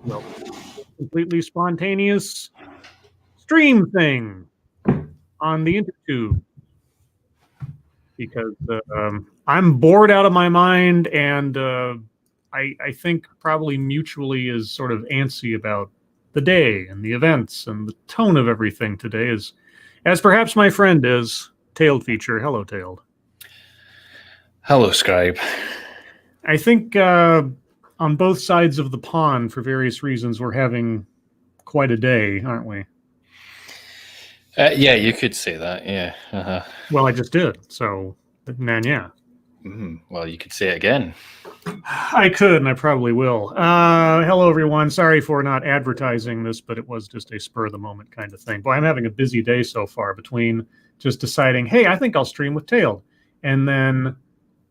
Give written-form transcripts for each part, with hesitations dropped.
well, completely spontaneous stream thing on the intertube because I'm bored out of my mind, and I think probably mutually is sort of antsy about the day and the events and the tone of everything today, as perhaps my friend is. Tailed feature. Hello, Tailed. Hello, Scribe. I think on both sides of the pond, for various reasons, we're having quite a day, aren't we? Yeah, you could say that, yeah. Uh-huh. Well, I just did, so, man, yeah. Well, you could say it again. I could, and I probably will. Hello, everyone. Sorry for not advertising this, but it was just a spur-of-the-moment kind of thing. Boy, I'm having a busy day so far between just deciding, hey, I think I'll stream with Tailed, and then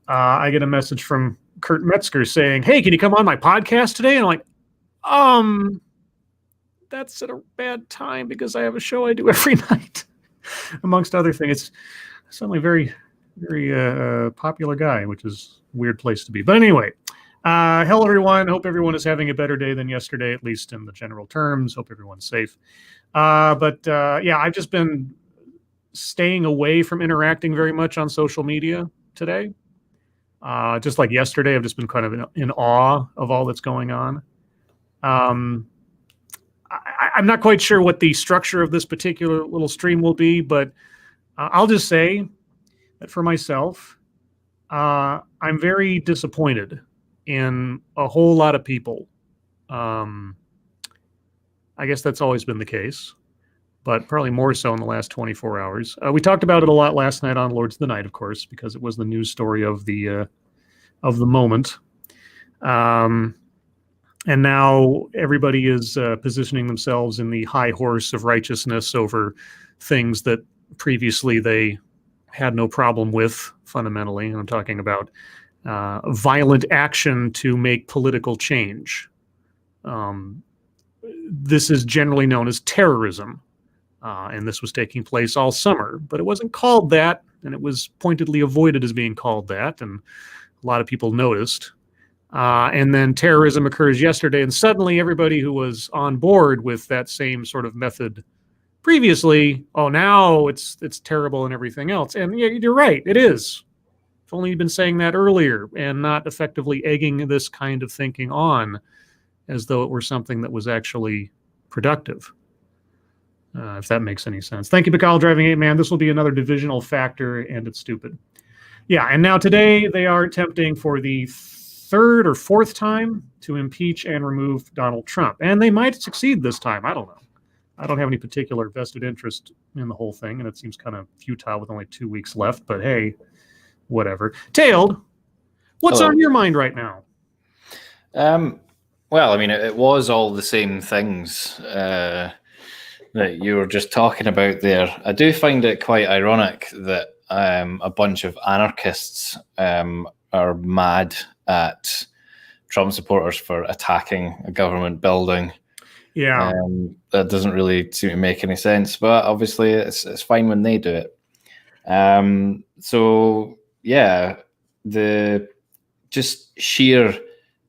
I get a message from Kurt Metzger saying, hey, can you come on my podcast today? And I'm like, that's at a bad time because I have a show I do every night, amongst other things. It's suddenly very, very popular guy, which is a weird place to be. But anyway, hello, everyone. Hope everyone is having a better day than yesterday, at least in the general terms. Hope everyone's safe. Yeah, I've just been staying away from interacting very much on social media today. Just like yesterday, I've just been kind of in awe of all that's going on. I'm not quite sure what the structure of this particular little stream will be, but I'll just say that for myself, I'm very disappointed in a whole lot of people. I guess that's always been the case, but probably more so in the last 24 hours. We talked about it a lot last night on Lords of the Night, of course, because it was the news story of the moment. And now everybody is positioning themselves in the high horse of righteousness over things that previously they had no problem with, fundamentally. And I'm talking about violent action to make political change. This is generally known as terrorism. And this was taking place all summer, but it wasn't called that, and it was pointedly avoided as being called that, and a lot of people noticed. And then terrorism occurs yesterday, and suddenly everybody who was on board with that same sort of method previously, now it's terrible and everything else. And yeah, you're right, it is. If only you'd been saying that earlier and not effectively egging this kind of thinking on as though it were something that was actually productive. If that makes any sense. Thank you, Pecoraro Driving 8 Man. This will be another divisional factor, and it's stupid. Yeah, and now today they are attempting for the third or fourth time to impeach and remove Donald Trump. And they might succeed this time. I don't know. I don't have any particular vested interest in the whole thing, and it seems kind of futile with only 2 weeks left, but hey, whatever. Tailed, what's on your mind right now? Well, I mean, it was all the same things that you were just talking about there. I do find it quite ironic that a bunch of anarchists are mad at Trump supporters for attacking a government building. Yeah. That doesn't really seem to make any sense, but obviously it's fine when they do it. So yeah, the just sheer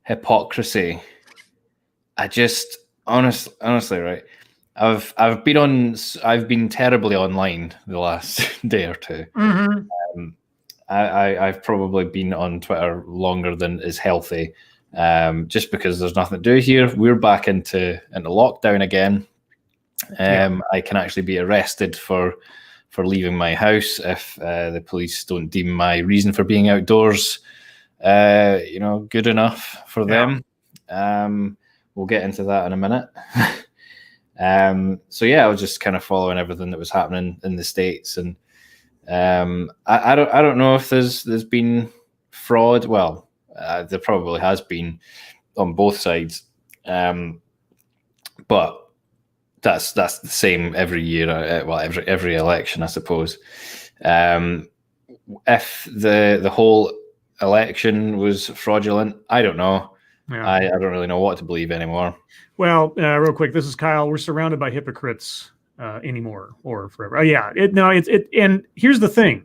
hypocrisy. I just honestly, right? I've been terribly online the last day or two. Mm-hmm. I've probably been on Twitter longer than is healthy, just because there's nothing to do here. We're back into lockdown again. I can actually be arrested for leaving my house if the police don't deem my reason for being outdoors, good enough for them. We'll get into that in a minute. So yeah, I was just kind of following everything that was happening in the States, and I don't know if there's been fraud. Well, there probably has been on both sides, but that's the same every year. Every election, I suppose. If the whole election was fraudulent, I don't know. Yeah. I don't really know what to believe anymore. Well, real quick, this is Kyle. We're surrounded by hypocrites anymore or forever. And here's the thing: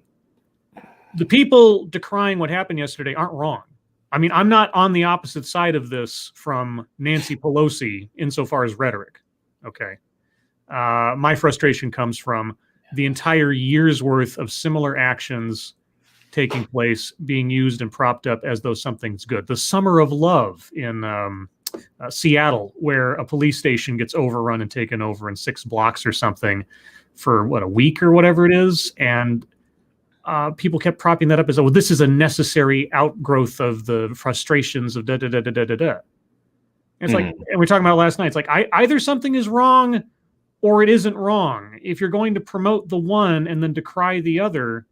the people decrying what happened yesterday aren't wrong. I mean, I'm not on the opposite side of this from Nancy Pelosi insofar as rhetoric. Okay. My frustration comes from the entire year's worth of similar actions taking place, being used and propped up as though something's good. The Summer of Love in Seattle, where a police station gets overrun and taken over in 6 blocks or something for a week or whatever it is. And people kept propping that up as, oh, this is a necessary outgrowth of the frustrations of da-da-da-da-da-da-da. It's like, and we're talking about last night, it's like either something is wrong or it isn't wrong. If you're going to promote the one and then decry the other,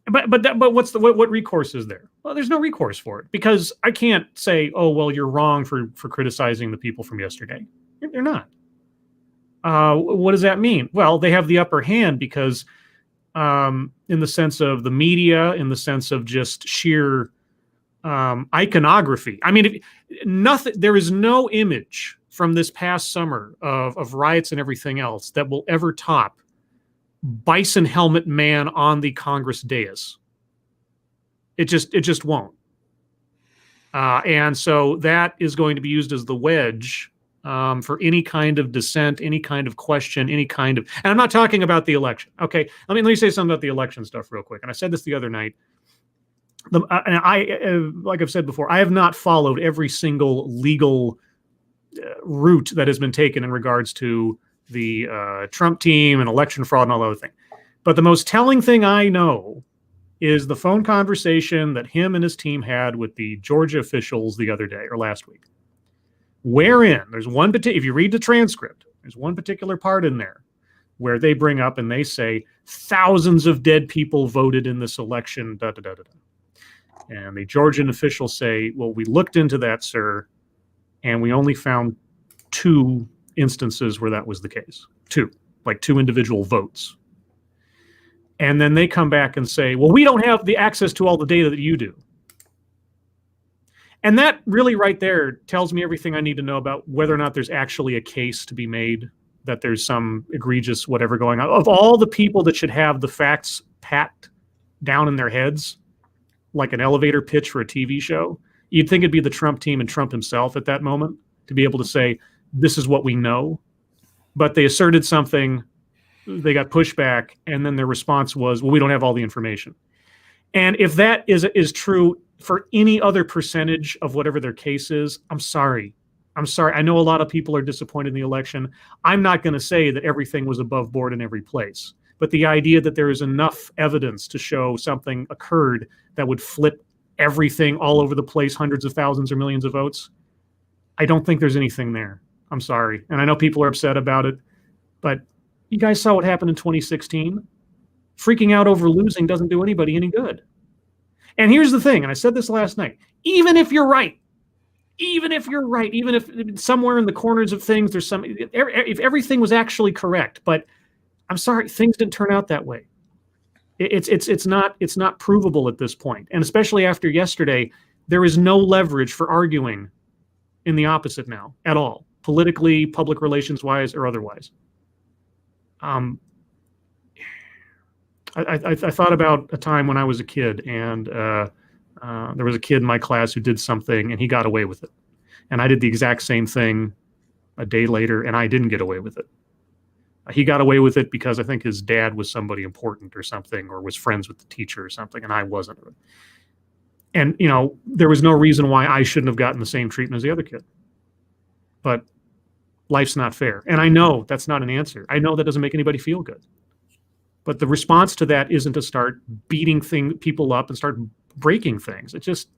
but what recourse is there? Well, there's no recourse for it, because I can't say, oh, well, you're wrong for criticizing the people from yesterday. They're not. What does that mean? Well, they have the upper hand because in the sense of the media, in the sense of just sheer iconography. I mean, there is no image from this past summer of riots and everything else that will ever top bison helmet man on the Congress dais. It just won't. And so that is going to be used as the wedge for any kind of dissent, any kind of question, any kind of, and I'm not talking about the election. Okay. Let me say something about the election stuff real quick. And I said this the other night. Like I've said before, I have not followed every single legal route that has been taken in regards to the Trump team and election fraud and all that other thing. But the most telling thing I know is the phone conversation that him and his team had with the Georgia officials the other day or last week, wherein there's one if you read the transcript, there's one particular part in there where they bring up and they say thousands of dead people voted in this election, da, da, da, da, da. And the Georgian officials say, well, we looked into that, sir, and we only found 2 instances where that was the case. 2 individual votes. And then they come back and say, well, we don't have the access to all the data that you do. And that really right there tells me everything I need to know about whether or not there's actually a case to be made that there's some egregious whatever going on. Of all the people that should have the facts pat down in their heads, like an elevator pitch for a TV show, you'd think it'd be the Trump team and Trump himself at that moment to be able to say, this is what we know. But they asserted something, they got pushback, and then their response was, well, we don't have all the information. And if that is true for any other percentage of whatever their case is, I'm sorry. I know a lot of people are disappointed in the election. I'm not going to say that everything was above board in every place. But the idea that there is enough evidence to show something occurred that would flip everything all over the place, hundreds of thousands or millions of votes, I don't think there's anything there. I'm sorry. And I know people are upset about it, but you guys saw what happened in 2016. Freaking out over losing doesn't do anybody any good. And here's the thing, and I said this last night, even if you're right, even if somewhere in the corners of things there's if everything was actually correct, but I'm sorry, things didn't turn out that way. It's not provable at this point. And especially after yesterday, there is no leverage for arguing in the opposite now at all, politically, public relations wise, or otherwise. I thought about a time when I was a kid, and there was a kid in my class who did something and he got away with it. And I did the exact same thing a day later and I didn't get away with it. He got away with it because I think his dad was somebody important or something, or was friends with the teacher or something, and I wasn't. And, there was no reason why I shouldn't have gotten the same treatment as the other kid. But life's not fair. And I know that's not an answer. I know that doesn't make anybody feel good. But the response to that isn't to start beating people up and start breaking things. It just,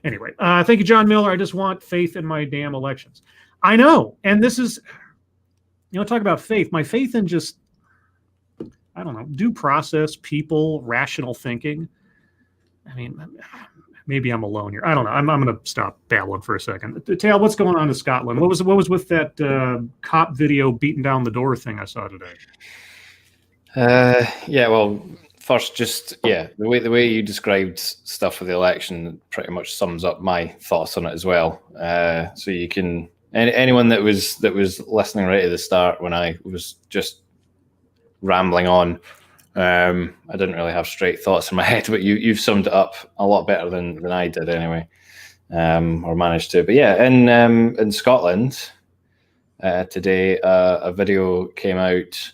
anyway. Thank you, John Miller. I just want faith in my damn elections. I know. And this is, talk about faith. My faith in just, I don't know, due process, people, rational thinking. I mean, maybe I'm alone here. I don't know. I'm going to stop babbling for a second. Tail, what's going on in Scotland? What was with that cop video beating down the door thing I saw today? Well, first, the way you described stuff for the election pretty much sums up my thoughts on it as well. So you can, anyone that was listening right at the start when I was just rambling on, I didn't really have straight thoughts in my head, but you've summed it up a lot better than I did anyway, or managed to. But yeah, in Scotland today, a video came out.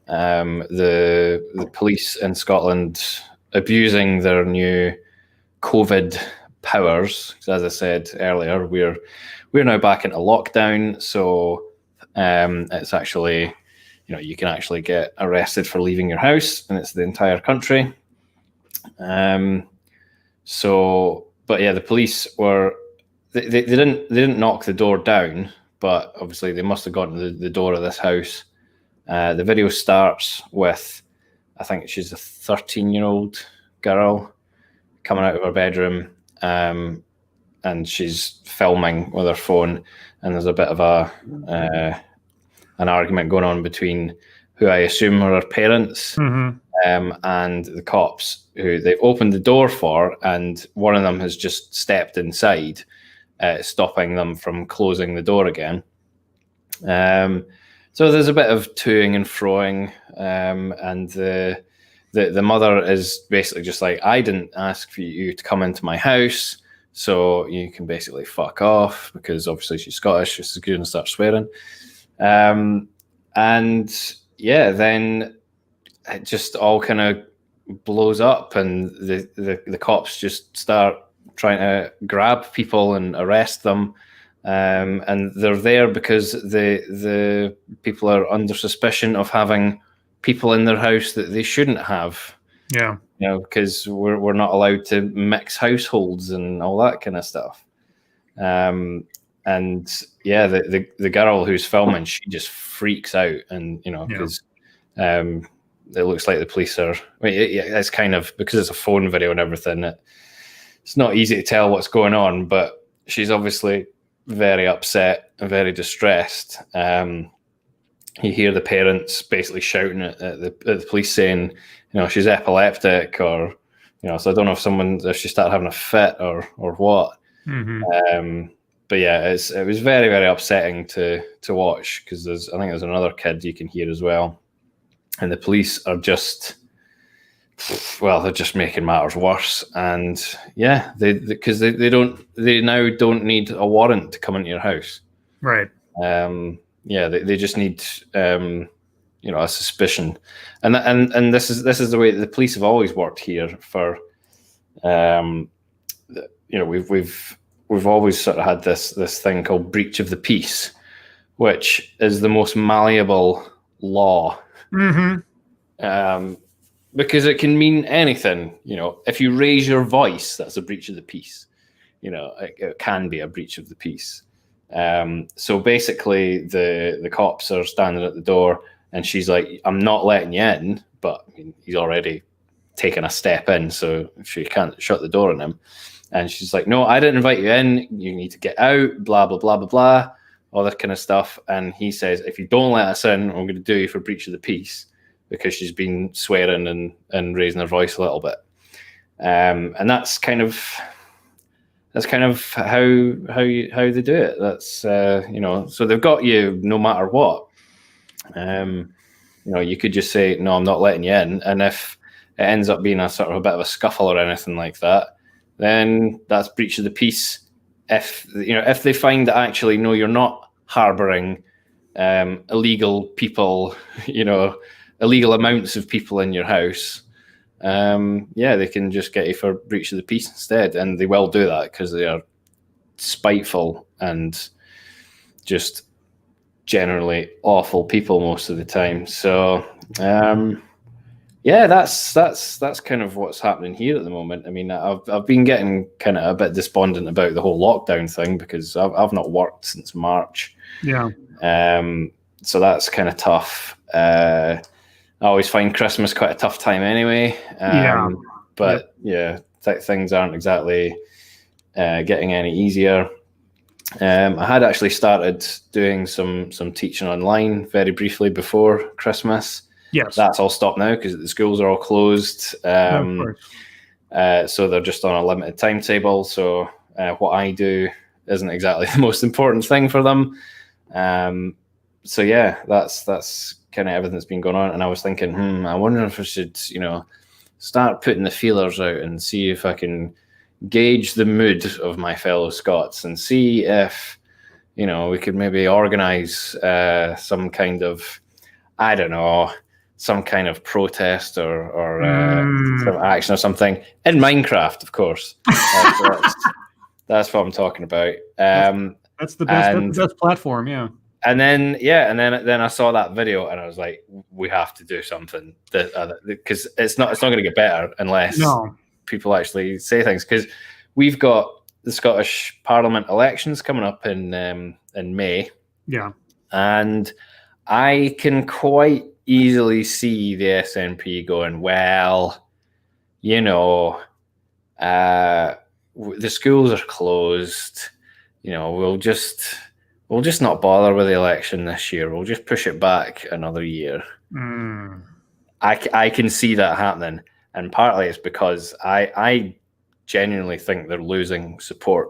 The police in Scotland abusing their new COVID powers. As I said earlier, we're now back into lockdown, so it's actually, you can actually get arrested for leaving your house, and it's the entire country. But yeah, the police were they didn't knock the door down, but obviously they must have gotten to the door of this house. The video starts with, I think she's a 13-year-old girl coming out of her bedroom, and she's filming with her phone, and there's a bit of an argument going on between who I assume are her parents, and the cops who they've opened the door for, and one of them has just stepped inside, stopping them from closing the door again. So there's a bit of toing and froing, and the mother is basically just like, I didn't ask for you to come into my house, so you can basically fuck off, because obviously she's Scottish, she's going to start swearing. And yeah, then it just all kind of blows up, and the cops just start trying to grab people and arrest them. And they're there because the people are under suspicion of having people in their house that they shouldn't have. Yeah. Because we're not allowed to mix households and all that kind of stuff. And yeah, the girl who's filming, she just freaks out, and because it looks like the police are. It's kind of, because it's a phone video and everything. It's not easy to tell what's going on, but she's obviously very upset and very distressed. You hear the parents basically shouting at the police, saying, she's epileptic, or so I don't know if she started having a fit or what. But yeah, it was very, very upsetting to watch, because I think there's another kid you can hear as well, and the police are just, they're just making matters worse. And yeah, because they now don't need a warrant to come into your house, right? Yeah, they just need a suspicion, and this is the way the police have always worked here. For we've always sort of had this thing called breach of the peace, which is the most malleable law, because it can mean anything. If you raise your voice, that's a breach of the peace. It can be a breach of the peace. So basically, the cops are standing at the door, and she's like, "I'm not letting you in," but he's already taken a step in, so she can't shut the door on him. And she's like, "No, I didn't invite you in. You need to get out, blah, blah, blah, blah, blah," all that kind of stuff. And he says, "If you don't let us in, I'm going to do you for breach of the peace," because she's been swearing and raising her voice a little bit. And that's kind of how they do it. That's, so they've got you no matter what. You could just say, "No, I'm not letting you in." And if it ends up being a sort of a bit of a scuffle or anything like that, then that's breach of the peace. If they find that actually, no, you're not harboring illegal people, illegal amounts of people in your house, they can just get you for breach of the peace instead. And they will do that because they are spiteful and just generally awful people most of the time. So that's kind of what's happening here at the moment. I mean, I've been getting kind of a bit despondent about the whole lockdown thing, because I've not worked since March. Yeah. So that's kind of tough. I always find Christmas quite a tough time anyway. But things aren't exactly getting any easier. I had actually started doing some teaching online very briefly before Christmas. Yes. That's all stopped now because the schools are all closed. So they're just on a limited timetable. So what I do isn't exactly the most important thing for them. So yeah, that's kind of everything that's been going on, and I was thinking, I wonder if I should, start putting the feelers out and see if I can gauge the mood of my fellow Scots and see if, we could maybe organize some kind of, I don't know, some kind of protest or some action or something in Minecraft, of course. That's what I'm talking about. That's the best platform, yeah. And then I saw that video and I was like, we have to do something because it's not going to get better unless people actually say things. Because we've got the Scottish Parliament elections coming up in May. Yeah, and I can quite easily see the SNP going, well, the schools are closed. We'll just not bother with the election this year. We'll just push it back another year. I can see that happening, and partly it's because I genuinely think they're losing support.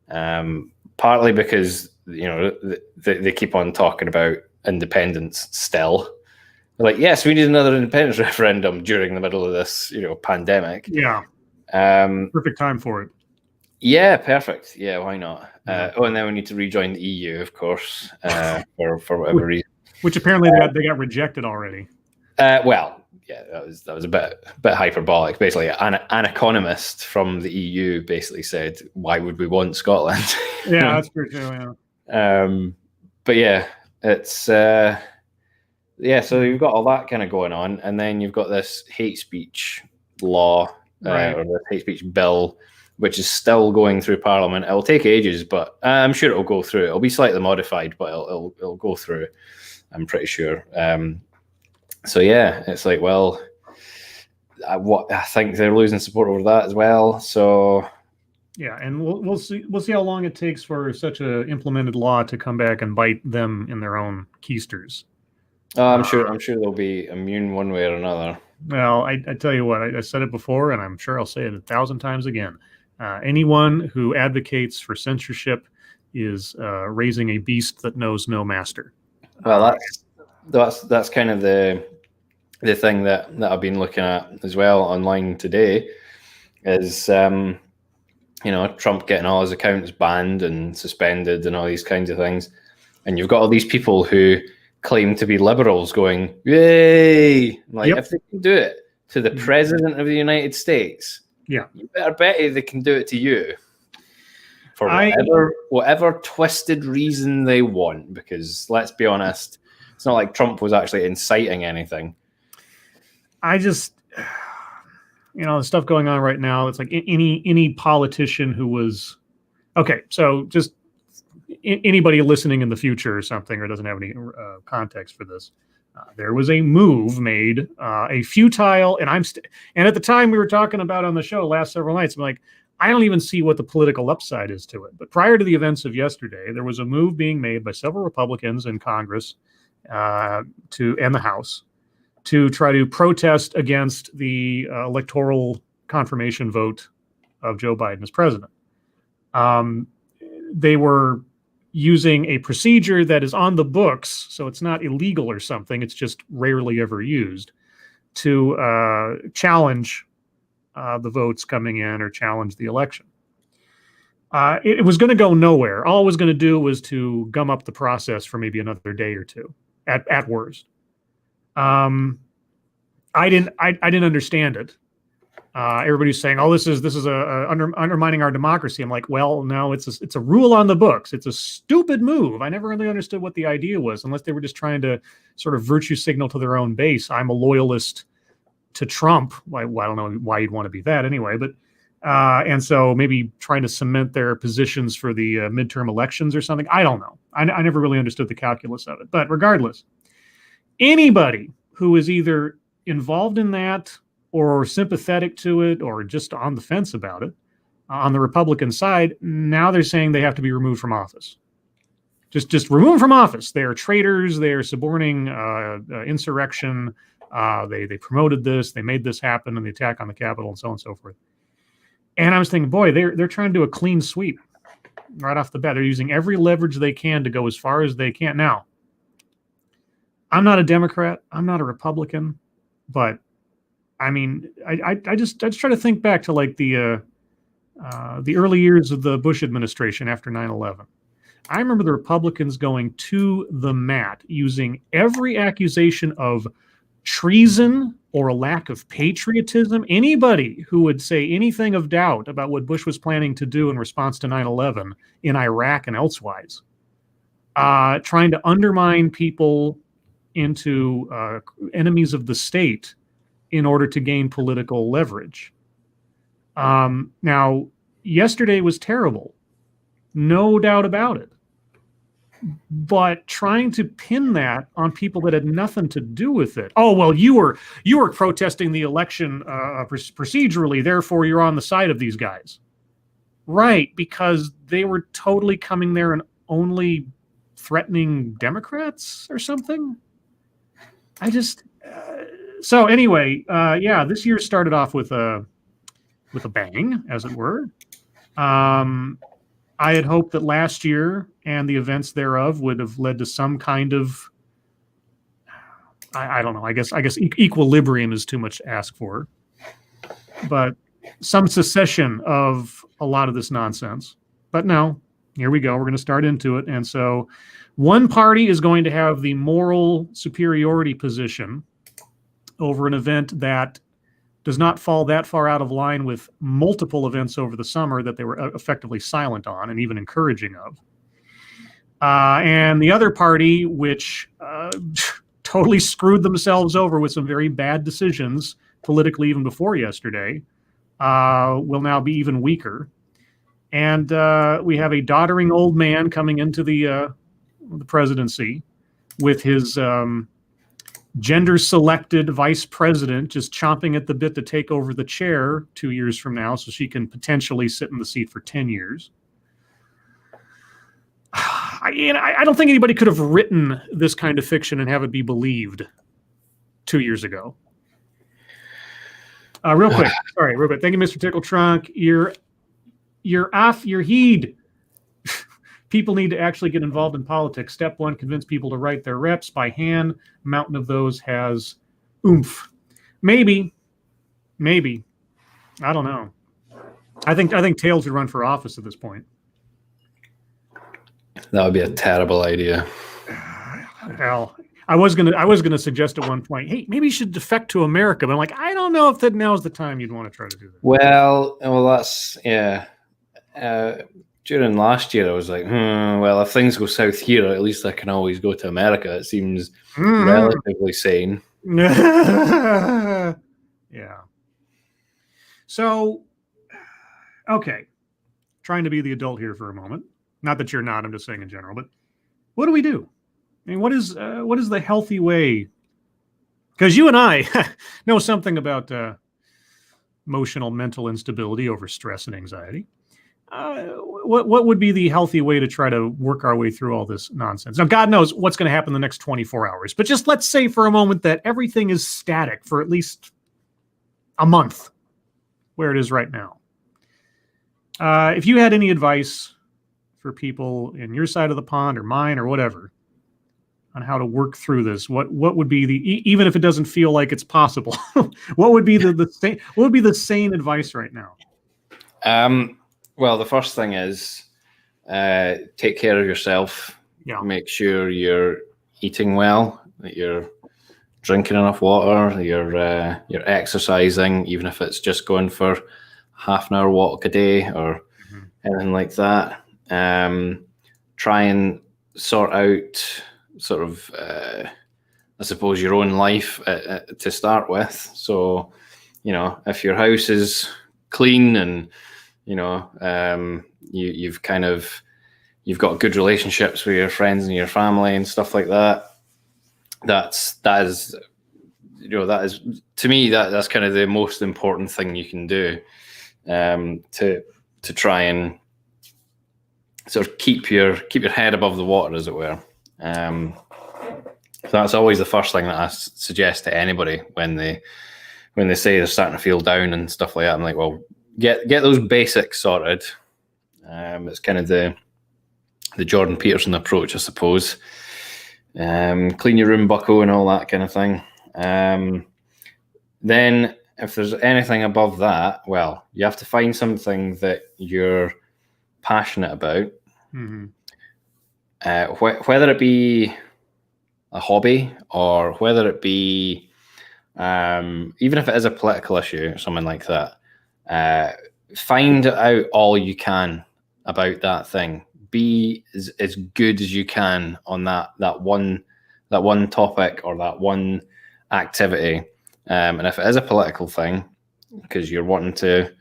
Partly because they keep on talking about independence still. They're like, yes, we need another independence referendum during the middle of this pandemic. Yeah, perfect time for it. Yeah, perfect. Yeah, why not? And then we need to rejoin the EU, of course, for whatever reason. Which apparently they got rejected already. Well, yeah, that was a bit hyperbolic. Basically, an economist from the EU basically said, "Why would we want Scotland?" Yeah, that's pretty true. Yeah. But yeah, it's So you've got all that kind of going on, and then you've got this hate speech law or the hate speech bill, which is still going through Parliament. It'll take ages, but I'm sure it'll go through. It'll be slightly modified, but it'll go through. I'm pretty sure. So yeah, it's like, well, I think they're losing support over that as well. So yeah, and we'll see how long it takes for such a implemented law to come back and bite them in their own keisters. I'm sure they'll be immune one way or another. Well, I tell you what, I said it before, and I'm sure I'll say it 1,000 times again. Anyone who advocates for censorship is raising a beast that knows no master. Well, that's kind of the thing that I've been looking at as well online today is Trump getting all his accounts banned and suspended and all these kinds of things, and you've got all these people who claim to be liberals going, yay! If they can do it to the president of the United States, you better bet they can do it to you for whatever twisted reason they want. Because let's be honest, it's not like Trump was actually inciting anything. I just, the stuff going on right now, it's like any politician who was, okay, so just anybody listening in the future or something, or doesn't have any context for this, there was a move made, a futile, and and at the time we were talking about on the show last several nights, I'm like, I don't even see what the political upside is to it. But prior to the events of yesterday, there was a move being made by several Republicans in Congress and the House to try to protest against the electoral confirmation vote of Joe Biden as president. They were using a procedure that is on the books, so it's not illegal or something, it's just rarely ever used, to challenge the votes coming in or challenge the election. It was going to go nowhere. All it was going to do was to gum up the process for maybe another day or two, at worst. I didn't understand it. Everybody's saying, "Oh, this is undermining our democracy." I'm like, well, no, it's a rule on the books. It's a stupid move. I never really understood what the idea was, unless they were just trying to sort of virtue signal to their own base. I'm a loyalist to Trump. Well, I don't know why you'd want to be that anyway, but and so maybe trying to cement their positions for the midterm elections or something. I don't know. I never really understood the calculus of it. But regardless, anybody who is either involved in that or sympathetic to it, or just on the fence about it, on the Republican side, now they're saying they have to be removed from office. Just remove them from office. They are traitors. They are suborning insurrection. They promoted this. They made this happen, and the attack on the Capitol, and so on and so forth. And I was thinking, boy, they're trying to do a clean sweep right off the bat. They're using every leverage they can to go as far as they can. Now, I'm not a Democrat. I'm not a Republican, but I mean, I just try to think back to like the early years of the Bush administration after 9/11. I remember the Republicans going to the mat using every accusation of treason or a lack of patriotism. Anybody who would say anything of doubt about what Bush was planning to do in response to 9/11 in Iraq and elsewise, trying to undermine people into enemies of the state in order to gain political leverage. Now, yesterday was terrible, no doubt about it. But trying to pin that on people that had nothing to do with it. Oh, well, you were protesting the election procedurally, therefore you're on the side of these guys. Right, because they were totally coming there and only threatening Democrats or something. I just so anyway, yeah, this year started off with a bang, as it were. I had hoped that last year and the events thereof would have led to some kind of, I don't know, I guess equilibrium is too much to ask for, but some cessation of a lot of this nonsense. But no, here we go. We're going to start into it. And so one party is going to have the moral superiority position over an event that does not fall that far out of line with multiple events over the summer that they were effectively silent on and even encouraging of. And the other party, which totally screwed themselves over with some very bad decisions politically even before yesterday, will now be even weaker. And we have a doddering old man coming into the presidency with his gender-selected vice president just chomping at the bit to take over the chair 2 years from now so she can potentially sit in the seat for 10 years. I don't think anybody could have written this kind of fiction and have it be believed 2 years ago. Real quick. Thank you, Mr. Tickle Trunk. You're off your heed. People need to actually get involved in politics. Step one, convince people to write their reps by hand. Mountain of those has oomph. Maybe. I don't know. I think Tails would run for office at this point. That would be a terrible idea. Hell, I was gonna suggest at one point, hey, maybe you should defect to America. But I'm like, I don't know if that now's the time you'd want to try to do that. Well, that's yeah. During last year, I was like, well, if things go south here, at least I can always go to America. It seems relatively sane. Yeah. So, okay. Trying to be the adult here for a moment. Not that you're not, I'm just saying in general. But what do we do? I mean, what is the healthy way? Because you and I know something about emotional, mental instability over stress and anxiety. What would be the healthy way to try to work our way through all this nonsense? Now, God knows what's going to happen in the next 24 hours, but just let's say for a moment that everything is static for at least a month, where it is right now. If you had any advice for people in your side of the pond or mine or whatever on how to work through this, what would be even if it doesn't feel like it's possible, what would be the sane advice right now? Well, the first thing is take care of yourself. Yeah. Make sure you're eating well, that you're drinking enough water, you're exercising, even if it's just going for half an hour walk a day or anything like that. Try and sort out sort of, I suppose, your own life to start with. So, if your house is clean and you've got good relationships with your friends and your family and stuff like that. That is to me that's kind of the most important thing you can do, to try and sort of keep your head above the water, as it were. So that's always the first thing that I suggest to anybody when they say they're starting to feel down and stuff like that. I'm like, well, get those basics sorted. It's kind of the Jordan Peterson approach, I suppose. clean your room buckle and all that kind of thing. Then if there's anything above that, well, you have to find something that you're passionate about. Mm-hmm. Whether it be a hobby or whether it be even if it is a political issue or something like that, find out all you can about that thing. Be as good as you can on that one topic or that one activity. And if it is a political thing, because you're wanting to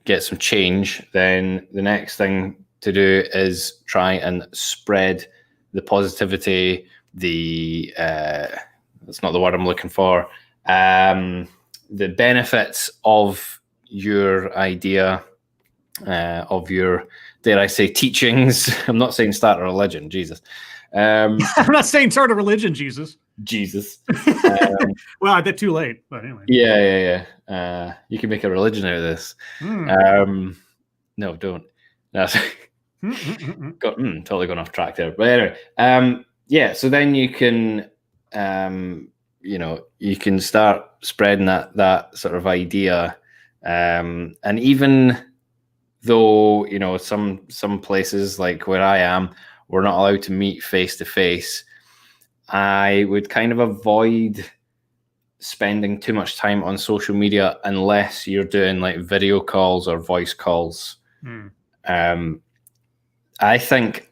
get some change, then the next thing to do is try and spread the positivity, that's not the word I'm looking for, the benefits of your idea, of your, dare I say, teachings. I'm not saying start a religion, Jesus. I'm not saying start a religion, Jesus. Well, I did too late, but anyway. Yeah. You can make a religion out of this. No, don't. That's totally gone off track there. But anyway, so then you can, you can start spreading that sort of idea, and even though some places like where I am, we're not allowed to meet face to face, I would kind of avoid spending too much time on social media unless you're doing like video calls or voice calls. I think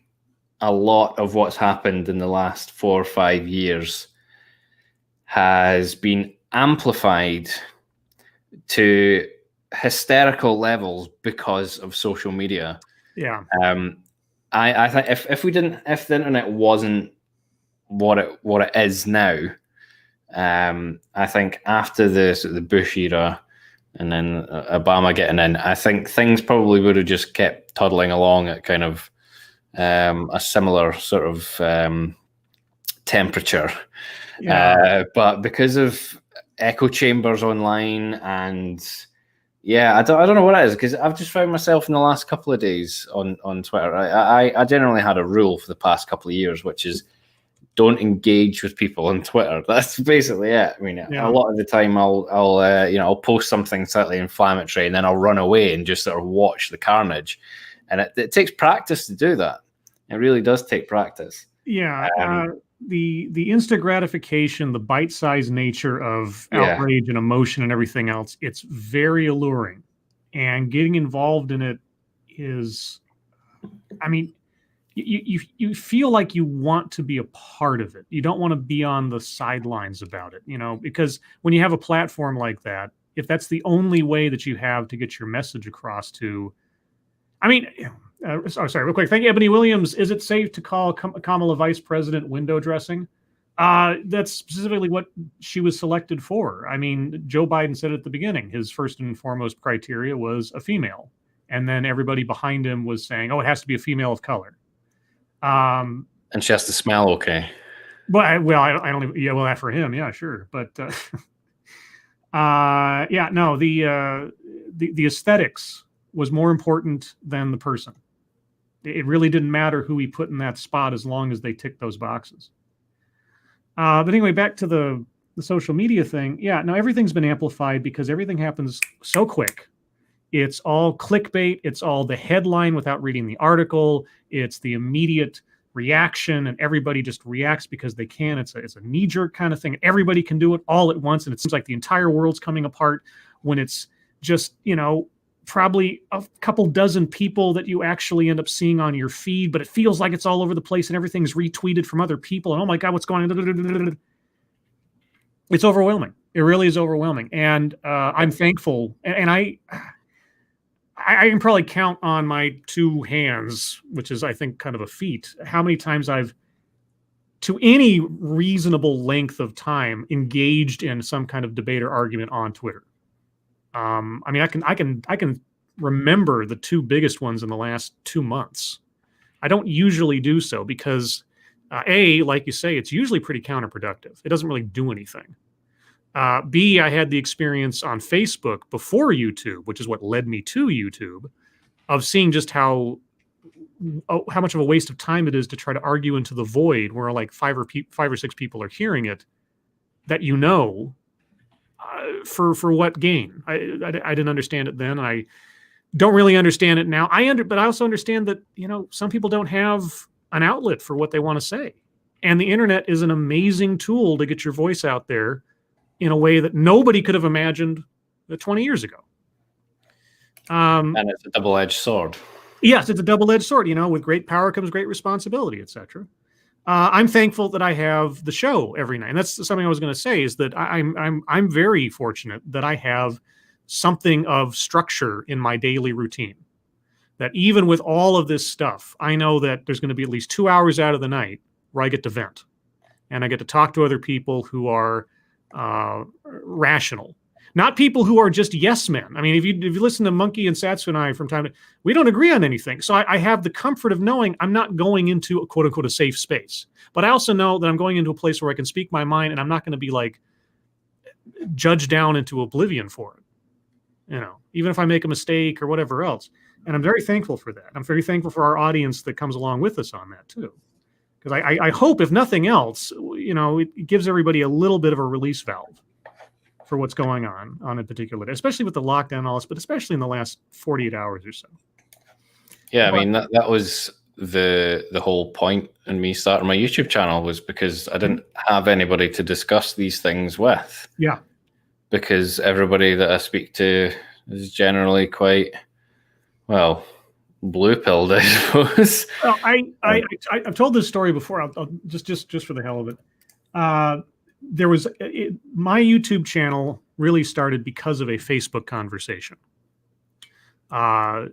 a lot of what's happened in the last 4 or 5 years has been amplified to hysterical levels because of social media. Yeah. I think if the internet wasn't what it is now, I think after the Bush era and then Obama getting in, I think things probably would have just kept toddling along at kind of a similar sort of temperature. Yeah. But because of echo chambers online and I don't know what it is, because I've just found myself in the last couple of days on Twitter. I generally had a rule for the past couple of years, which is don't engage with people on Twitter. That's basically it. I mean, a lot of the time I'll post something slightly inflammatory and then I'll run away and just sort of watch the carnage. And it takes practice to do that. It really does take practice. Yeah. The instant gratification, the bite-sized nature of outrage and emotion and everything else, it's very alluring. And getting involved in it is, I mean, you feel like you want to be a part of it. You don't want to be on the sidelines about it, because when you have a platform like that, if that's the only way that you have to get your message across to, sorry, real quick. Thank you, Ebony Williams. Is it safe to call Kamala vice president window dressing? That's specifically what she was selected for. I mean, Joe Biden said at the beginning, his first and foremost criteria was a female. And then everybody behind him was saying, oh, it has to be a female of color. And she has to smell okay. Well, I don't even, that for him. Yeah, sure. But the aesthetics was more important than the person. It really didn't matter who he put in that spot as long as they ticked those boxes. But anyway, back to the social media thing. Yeah, now everything's been amplified because everything happens so quick. It's all clickbait. It's all the headline without reading the article. It's the immediate reaction, and everybody just reacts because they can. It's a knee-jerk kind of thing. Everybody can do it all at once, and it seems like the entire world's coming apart when it's just, probably a couple dozen people that you actually end up seeing on your feed, but it feels like it's all over the place and everything's retweeted from other people. And oh my God, what's going on? It's overwhelming. It really is overwhelming. And I'm thankful. And I can probably count on my 2 hands, which is, I think, kind of a feat, how many times I've, to any reasonable length of time, engaged in some kind of debate or argument on Twitter. I can remember the 2 biggest ones in the last 2 months. I don't usually do so because, A, like you say, it's usually pretty counterproductive. It doesn't really do anything. B, I had the experience on Facebook before YouTube, which is what led me to YouTube, of seeing just how how much of a waste of time it is to try to argue into the void where like five or six people are hearing it, that for what gain? I didn't understand it then. I don't really understand it now. But I also understand that some people don't have an outlet for what they want to say, and the internet is an amazing tool to get your voice out there in a way that nobody could have imagined 20 years ago. And it's a double-edged sword. Yes, it's a double-edged sword. With great power comes great responsibility, etc. I'm thankful that I have the show every night, and that's something I was going to say. Is that I'm very fortunate that I have something of structure in my daily routine. That even with all of this stuff, I know that there's going to be at least 2 hours out of the night where I get to vent, and I get to talk to other people who are rational. Not people who are just yes men. I mean, if you listen to Monkey and Satsu and I from time to time, we don't agree on anything. So I have the comfort of knowing I'm not going into a quote unquote a safe space. But I also know that I'm going into a place where I can speak my mind, and I'm not going to be like judged down into oblivion for it. Even if I make a mistake or whatever else. And I'm very thankful for that. I'm very thankful for our audience that comes along with us on that too. Because I hope, if nothing else, it gives everybody a little bit of a release valve for what's going on a particular day, especially with the lockdown and all this, but especially in the last 48 hours or so. Yeah, I mean, that was the whole point in me starting my YouTube channel, was because I didn't have anybody to discuss these things with. Yeah. Because everybody that I speak to is generally quite, well, blue-pilled, I suppose. Well, I've told this story before. I'll just for the hell of it. There was my YouTube channel really started because of a Facebook conversation. The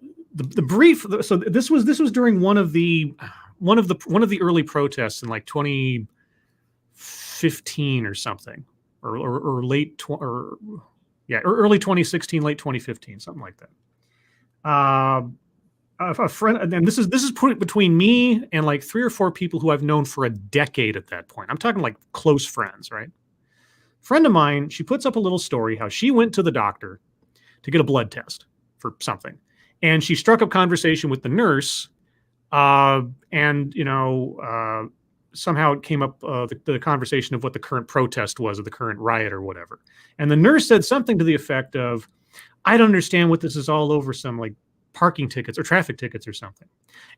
brief. So this was during one of the early protests in like 2015 or something, or early 2016, late 2015, something like that. A friend, and this is put between me and like 3 or 4 people who I've known for a decade at that point. I'm talking like close friends, right? Friend of mine, she puts up a little story how she went to the doctor to get a blood test for something, and she struck up conversation with the nurse, and somehow it came up the conversation of what the current protest was, or the current riot or whatever, and the nurse said something to the effect of, "I don't understand what this is all over, some like parking tickets or traffic tickets or something."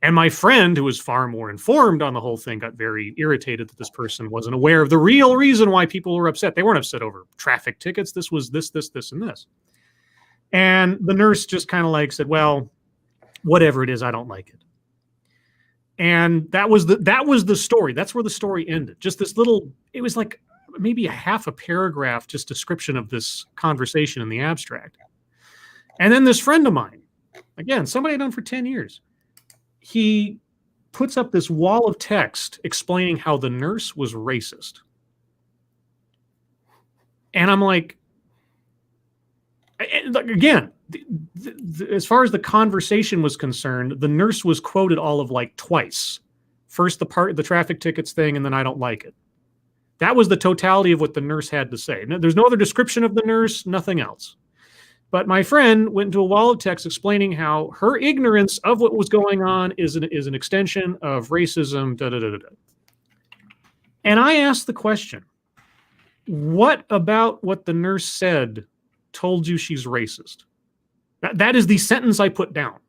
And my friend, who was far more informed on the whole thing, got very irritated that this person wasn't aware of the real reason why people were upset. They weren't upset over traffic tickets. This was this, and this. And the nurse just kind of like said, "Well, whatever it is, I don't like it." And that was the story. That's where the story ended. Just this little, it was like maybe a half a paragraph, just description of this conversation in the abstract. And then this friend of mine, again, somebody I've known for 10 years, he puts up this wall of text explaining how the nurse was racist. And I'm like, again, as far as the conversation was concerned, the nurse was quoted all of like twice. First the traffic tickets thing, and then "I don't like it." That was the totality of what the nurse had to say. There's no other description of the nurse, nothing else. But my friend went into a wall of text explaining how her ignorance of what was going on is an extension of racism, da da da da da. And I asked the question, what about what the nurse said told you she's racist? That is the sentence I put down.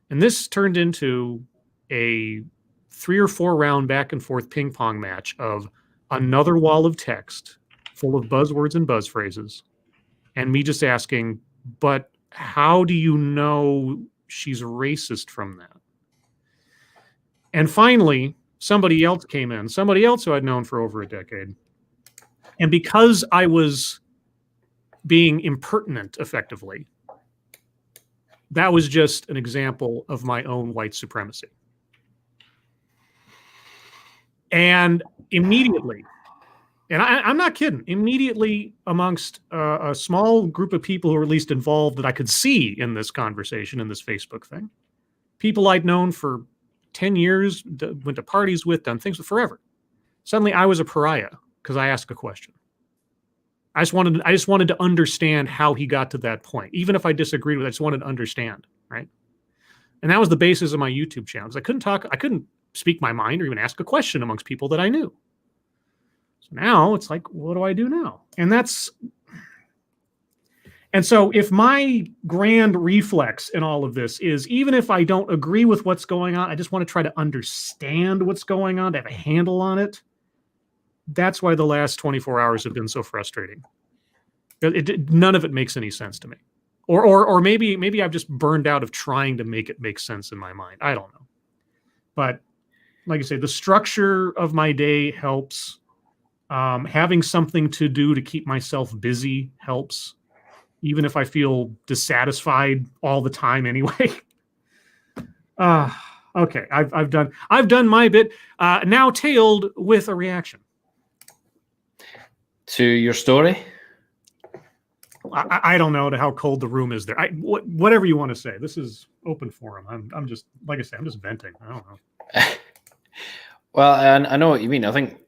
And this turned into a 3 or 4 round back and forth ping pong match of another wall of text full of buzzwords and buzz phrases, and me just asking, but how do you know she's racist from that? And finally, somebody else came in, somebody else who I'd known for over a decade. And because I was being impertinent effectively, that was just an example of my own white supremacy. And immediately, and I'm not kidding, immediately amongst a small group of people who were at least involved that I could see in this conversation, in this Facebook thing, people I'd known for 10 years, went to parties with, done things with forever. Suddenly I was a pariah because I asked a question. I just wanted to understand how he got to that point. Even if I disagreed with it, I just wanted to understand, right? And that was the basis of my YouTube channel. Because I couldn't speak my mind or even ask a question amongst people that I knew. So now it's like, what do I do now? And so if my grand reflex in all of this is, even if I don't agree with what's going on, I just want to try to understand what's going on, to have a handle on it. That's why the last 24 hours have been so frustrating. None of it makes any sense to me. Or maybe I've just burned out of trying to make it make sense in my mind. I don't know. But like I say, the structure of my day helps. Having something to do to keep myself busy helps, even if I feel dissatisfied all the time anyway. Okay, I've done my bit. Now tailed with a reaction to your story. I don't know to how cold the room is there. Whatever you want to say. This is open forum. I'm just, like I say, I'm just venting. I don't know. Well, I know what you mean. I think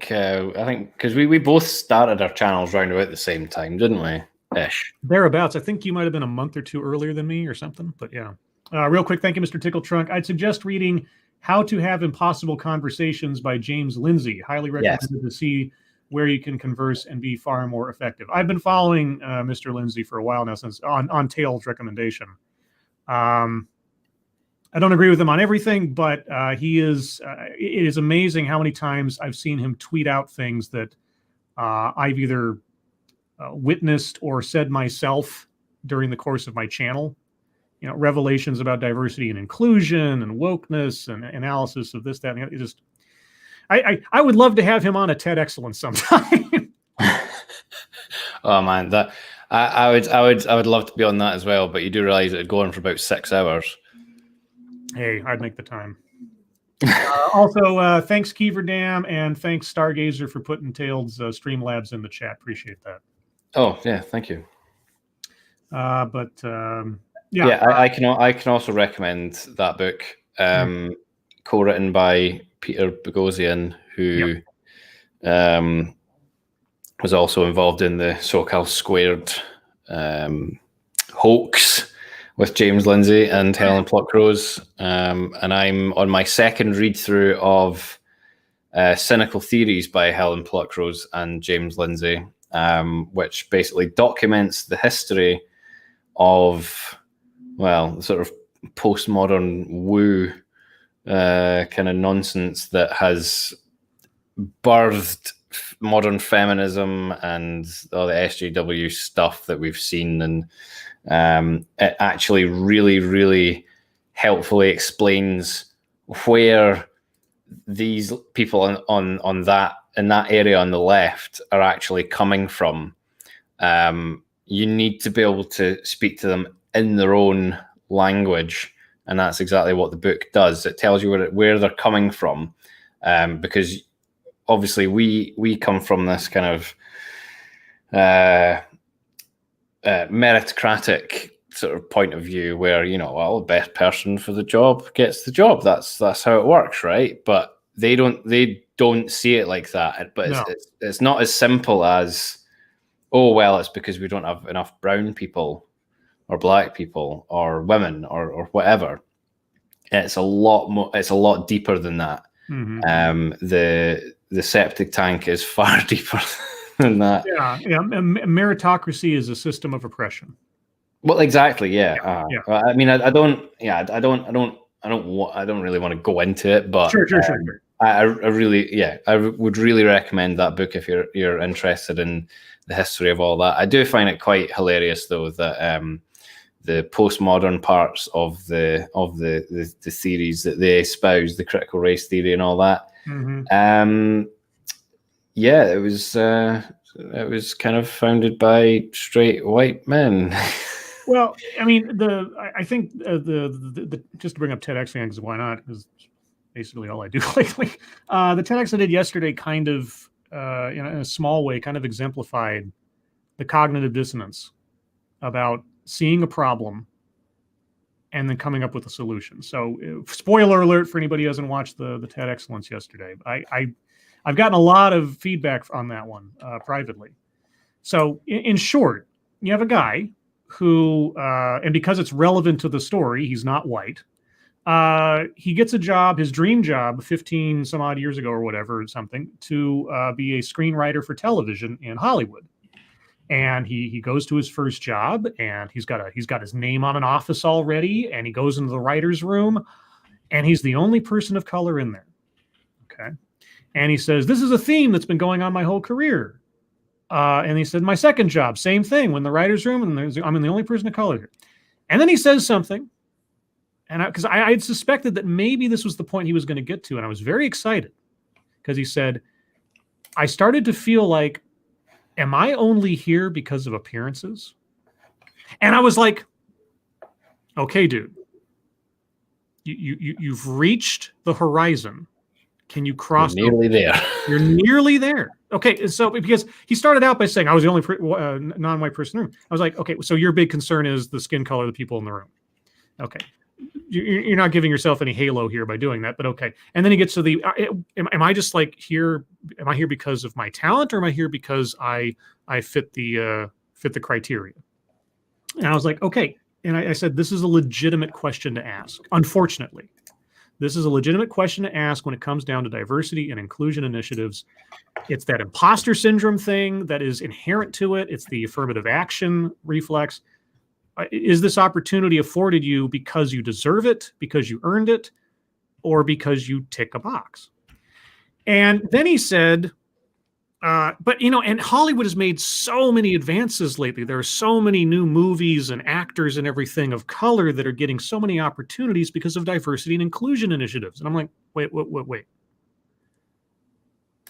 because we both started our channels round about the same time, didn't we? Ish. Thereabouts. I think you might have been a month or two earlier than me or something. But yeah. Real quick, thank you, Mr. Tickle Trunk. I'd suggest reading How to Have Impossible Conversations by James Lindsay. Highly recommended to see where you can converse and be far more effective. I've been following Mr. Lindsay for a while now, since on Tail's recommendation. I don't agree with him on everything, but he is. It is amazing how many times I've seen him tweet out things that I've either witnessed or said myself during the course of my channel. You know, revelations about diversity and inclusion and wokeness and analysis of this, that, and it just. I would love to have him on a TED Excellence sometime. Oh man, that I would love to be on that as well. But you do realize it'd go on for about 6 hours. Hey, I'd make the time. Also, thanks Keeverdam and thanks Stargazer for putting Tail's Streamlabs in the chat. Appreciate that. Oh yeah, thank you. Yeah, I can also recommend that book, co-written by Peter Boghossian, who was also involved in the SoCal Squared hoax with James Lindsay and Helen Pluckrose. And I'm on my second read-through of Cynical Theories by Helen Pluckrose and James Lindsay, which basically documents the history of, well, sort of postmodern woo kind of nonsense that has birthed modern feminism and all the SJW stuff that we've seen. And it actually really, really helpfully explains where these people on that, in that area on the left, are actually coming from. You need to be able to speak to them in their own language, and that's exactly what the book does. It tells you where they're coming from, because obviously we come from this kind of meritocratic sort of point of view where, you know, well, the best person for the job gets the job. That's how it works, right? But they don't see it like that. But no. It's not as simple as, oh well, it's because we don't have enough brown people or black people or women or whatever. It's a lot more. It's a lot deeper than that. Mm-hmm. The septic tank is far deeper than that. Yeah. Meritocracy is a system of oppression. Well, exactly. Yeah. I mean, I don't really want to go into it, but sure. I would really recommend that book if you're interested in the history of all that. I do find it quite hilarious though that the postmodern parts of the theories that they espouse, the critical race theory and all that. Mm-hmm. It was kind of founded by straight white men. Well, I mean, I think the just to bring up TEDx because why not? Because basically all I do lately. The TEDx I did yesterday kind of, in a small way, kind of exemplified the cognitive dissonance about seeing a problem and then coming up with a solution. So, spoiler alert for anybody who hasn't watched the TED Excellence yesterday. I've gotten a lot of feedback on that one privately. So, in short, you have a guy who, and because it's relevant to the story, he's not white. He gets a job, his dream job, 15 some odd years ago or whatever, something, to be a screenwriter for television in Hollywood. And he goes to his first job, and he's got his name on an office already, and he goes into the writer's room, and he's the only person of color in there. Okay. And he says, this is a theme that's been going on my whole career. And he said, my second job, same thing, when the writer's room, and I'm the only person of color here. And then he says something, and because I had suspected that maybe this was the point he was going to get to, and I was very excited, because he said, I started to feel like, am I only here because of appearances? And I was like, okay, dude, you've reached the horizon. Can you cross? You're nearly there. You're nearly there. Okay, so because he started out by saying I was the only non-white person in the room. I was like, okay, so your big concern is the skin color of the people in the room. Okay, you're not giving yourself any halo here by doing that, but okay. And then he gets to the, am I just like here? Am I here because of my talent, or am I here because I fit the criteria? And I was like, okay. And I said, this is a legitimate question to ask. Unfortunately, this is a legitimate question to ask when it comes down to diversity and inclusion initiatives. It's that imposter syndrome thing that is inherent to it. It's the affirmative action reflex. Is this opportunity afforded you because you deserve it, because you earned it, or because you tick a box? And then he said, but, and Hollywood has made so many advances lately. There are so many new movies and actors and everything of color that are getting so many opportunities because of diversity and inclusion initiatives. And I'm like, wait.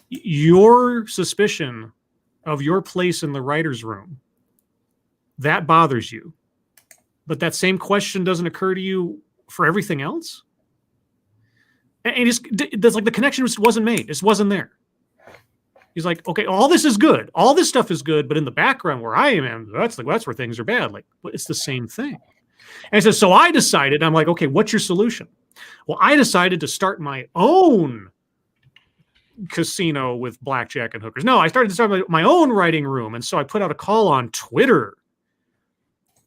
Your suspicion of your place in the writer's room, that bothers you. But that same question doesn't occur to you for everything else? And there's like the connection just wasn't made. It wasn't there. He's like, okay, all this is good. All this stuff is good, but in the background where I am, that's where things are bad. Like, but it's the same thing. And he says, so I decided, I'm like, okay, what's your solution? Well, I decided to start my own casino with blackjack and hookers. No, I started to start my own writing room. And so I put out a call on Twitter.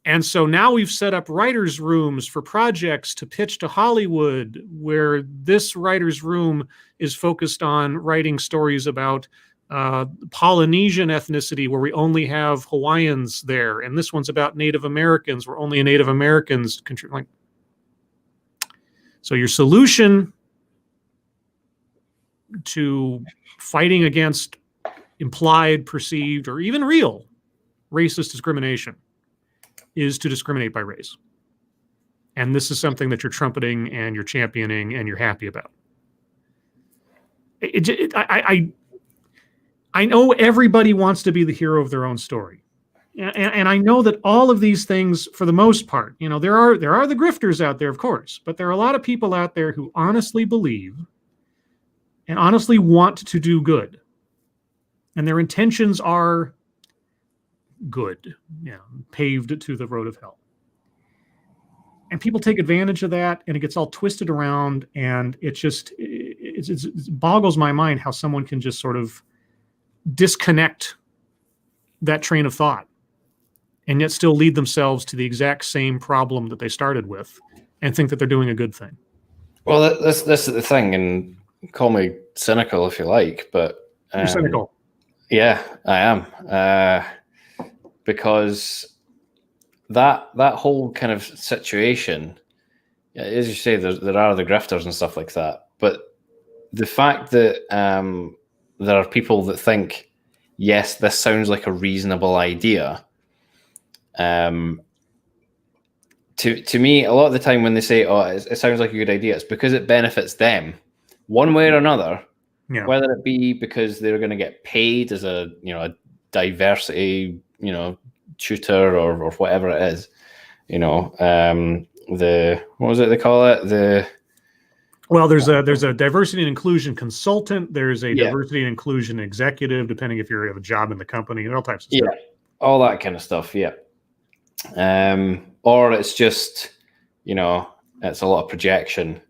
And so now we've set up writers' rooms for projects to pitch to Hollywood, where this writer's room is focused on writing stories about Polynesian ethnicity, where we only have Hawaiians there. And this one's about Native Americans, where only Native Americans contribute. So your solution to fighting against implied, perceived, or even real racist discrimination is to discriminate by race. And this is something that you're trumpeting and you're championing and you're happy about. I know everybody wants to be the hero of their own story. And I know that all of these things, for the most part, there are the grifters out there, of course, but there are a lot of people out there who honestly believe and honestly want to do good. And their intentions are good, paved to the road of hell. And people take advantage of that, and it gets all twisted around, and it boggles my mind how someone can just sort of disconnect that train of thought and yet still lead themselves to the exact same problem that they started with and think that they're doing a good thing. Well, this is the thing, and call me cynical if you like, but you're cynical. Yeah, I am. Because that whole kind of situation, as you say, there are the grifters and stuff like that. But the fact that there are people that think, yes, this sounds like a reasonable idea. To me, a lot of the time when they say, "Oh, it sounds like a good idea," it's because it benefits them, one way or another. Yeah. Whether it be because they're going to get paid as a diversity tutor or whatever it is, the what was it they call it, well, there's a diversity and inclusion consultant, there's a diversity and inclusion executive, depending if you have a job in the company, all types of stuff. All that kind of stuff. Or it's just it's a lot of projection.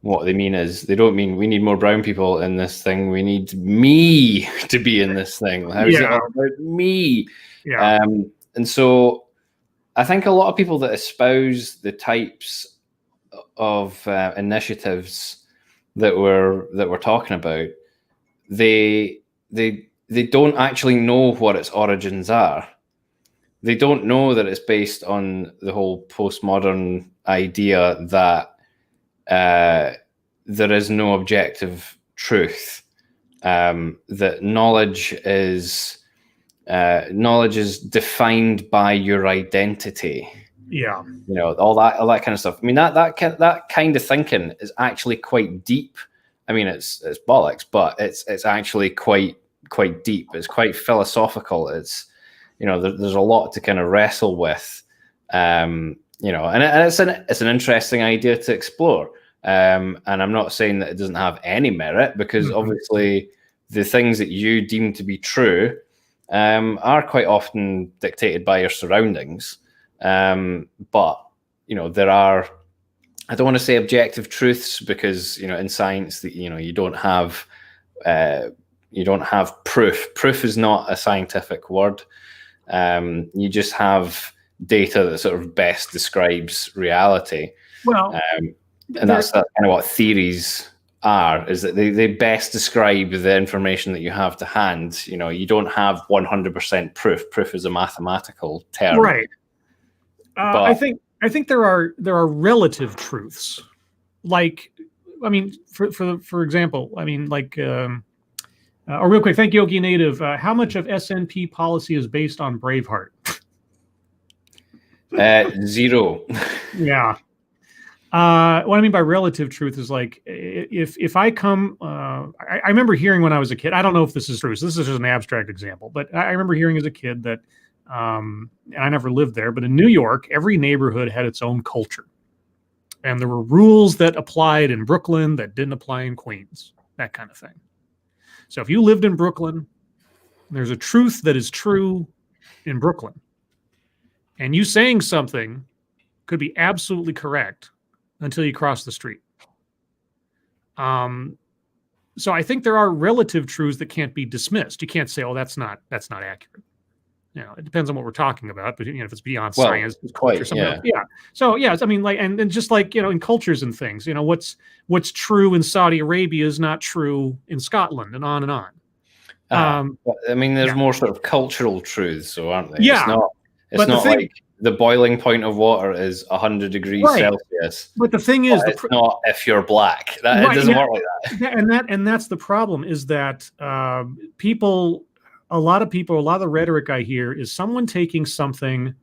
What they mean is, they don't mean we need more brown people in this thing. We need me to be in this thing. How's it all about me? Yeah. And so I think a lot of people that espouse the types of initiatives that we're talking about, they don't actually know what its origins are. They don't know that it's based on the whole postmodern idea that there is no objective truth. That knowledge is defined by your identity. Yeah, all that kind of stuff. I mean, that kind of thinking is actually quite deep. I mean, it's bollocks, but it's actually quite deep. It's quite philosophical. It's there's a lot to kind of wrestle with. And it's an interesting idea to explore. And I'm not saying that it doesn't have any merit, because obviously the things that you deem to be true are quite often dictated by your surroundings. But there are, I don't want to say objective truths, because in science that you don't have proof. Proof is not a scientific word. You just have data that sort of best describes reality. Well, and that's kind of what theories are, is that they best describe the information that you have to hand. You don't have 100% proof. Proof is a mathematical term. Right. I think there are relative truths. Like, I mean, for example, I mean, like, real quick, thank you, Yogi Native. How much of SNP policy is based on Braveheart? 0. Yeah. What I mean by relative truth is, like, if I come, I remember hearing when I was a kid, I don't know if this is true, so this is just an abstract example, but I remember hearing as a kid that, and I never lived there, but in New York, every neighborhood had its own culture. And there were rules that applied in Brooklyn that didn't apply in Queens, that kind of thing. So if you lived in Brooklyn, there's a truth that is true in Brooklyn. And you saying something could be absolutely correct until you cross the street. So I think there are relative truths that can't be dismissed. You can't say, "Oh, that's not accurate." It depends on what we're talking about. But if it's beyond science, culture, else. Yeah. So I mean, like, and just like in cultures and things, what's true in Saudi Arabia is not true in Scotland, and on and on. I mean, there's more sort of cultural truths, so aren't they? Yeah. It's not like the boiling point of water is 100 degrees Celsius. But the thing is, it's not if you're black. It doesn't work like that. And that's the problem, is that a lot of the rhetoric I hear is someone taking something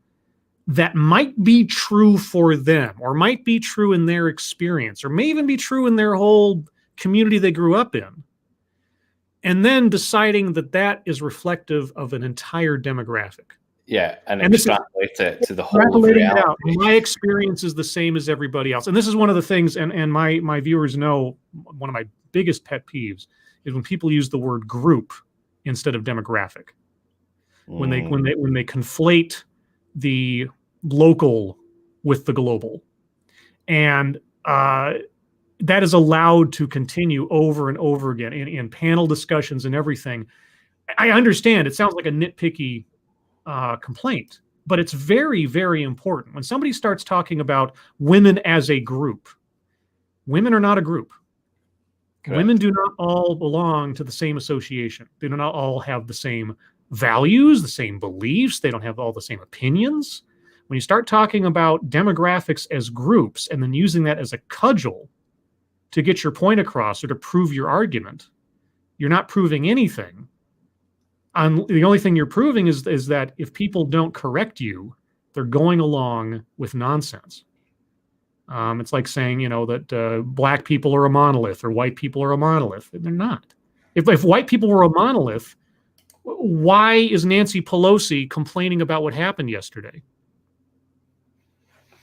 that might be true for them, or might be true in their experience, or may even be true in their whole community they grew up in, and then deciding that is reflective of an entire demographic. Yeah, and extrapolate it to the whole of reality. My experience is the same as everybody else. And this is one of the things, and my viewers know, one of my biggest pet peeves is when people use the word group instead of demographic. When they conflate the local with the global. And that is allowed to continue over and over again in panel discussions and everything. I understand it sounds like a nitpicky complaint, but it's very, very important. When somebody starts talking about women as a group, women are not a group. Correct. Women do not all belong to the same association. They do not all have the same values, the same beliefs. They don't have all the same opinions. When you start talking about demographics as groups and then using that as a cudgel to get your point across or to prove your argument, you're not proving anything. The only thing you're proving is that if people don't correct you, they're going along with nonsense. It's like saying, that black people are a monolith or white people are a monolith. They're not. If white people were a monolith, why is Nancy Pelosi complaining about what happened yesterday?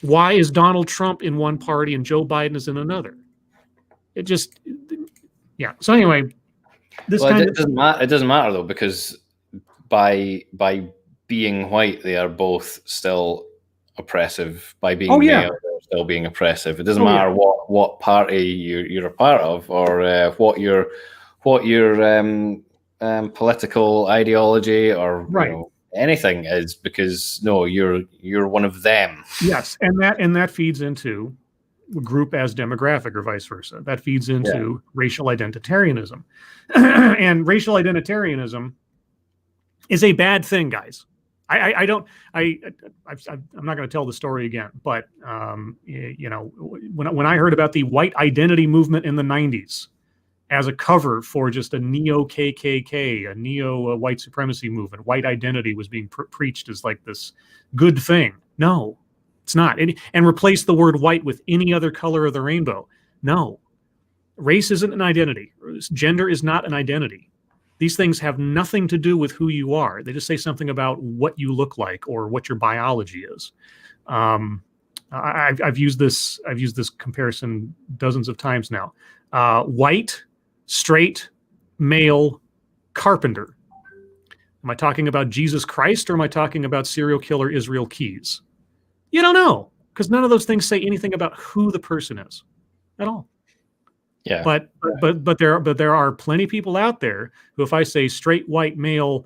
Why is Donald Trump in one party and Joe Biden is in another? It just, yeah. So anyway, it doesn't matter though, because by being white, they are both still oppressive. By being male, they're still being oppressive. It doesn't matter what party you're a part of, or what your political ideology, or anything is, because no, you're one of them. Yes, and that feeds into group as demographic or vice versa. That feeds into racial identitarianism. And racial identitarianism is a bad thing, guys. I'm not going to tell the story again, but when I heard about the white identity movement in the 90s as a cover for just a neo KKK, a neo white supremacy movement, white identity was being preached as like this good thing. No, it's not. And replace the word white with any other color of the rainbow. No, race isn't an identity. Gender is not an identity. These things have nothing to do with who you are. They just say something about what you look like or what your biology is. I've used this comparison dozens of times now. White, straight, male, carpenter. Am I talking about Jesus Christ, or am I talking about serial killer Israel Keys? You don't know, because none of those things say anything about who the person is at all. Yeah. But there are plenty of people out there who, if I say straight white male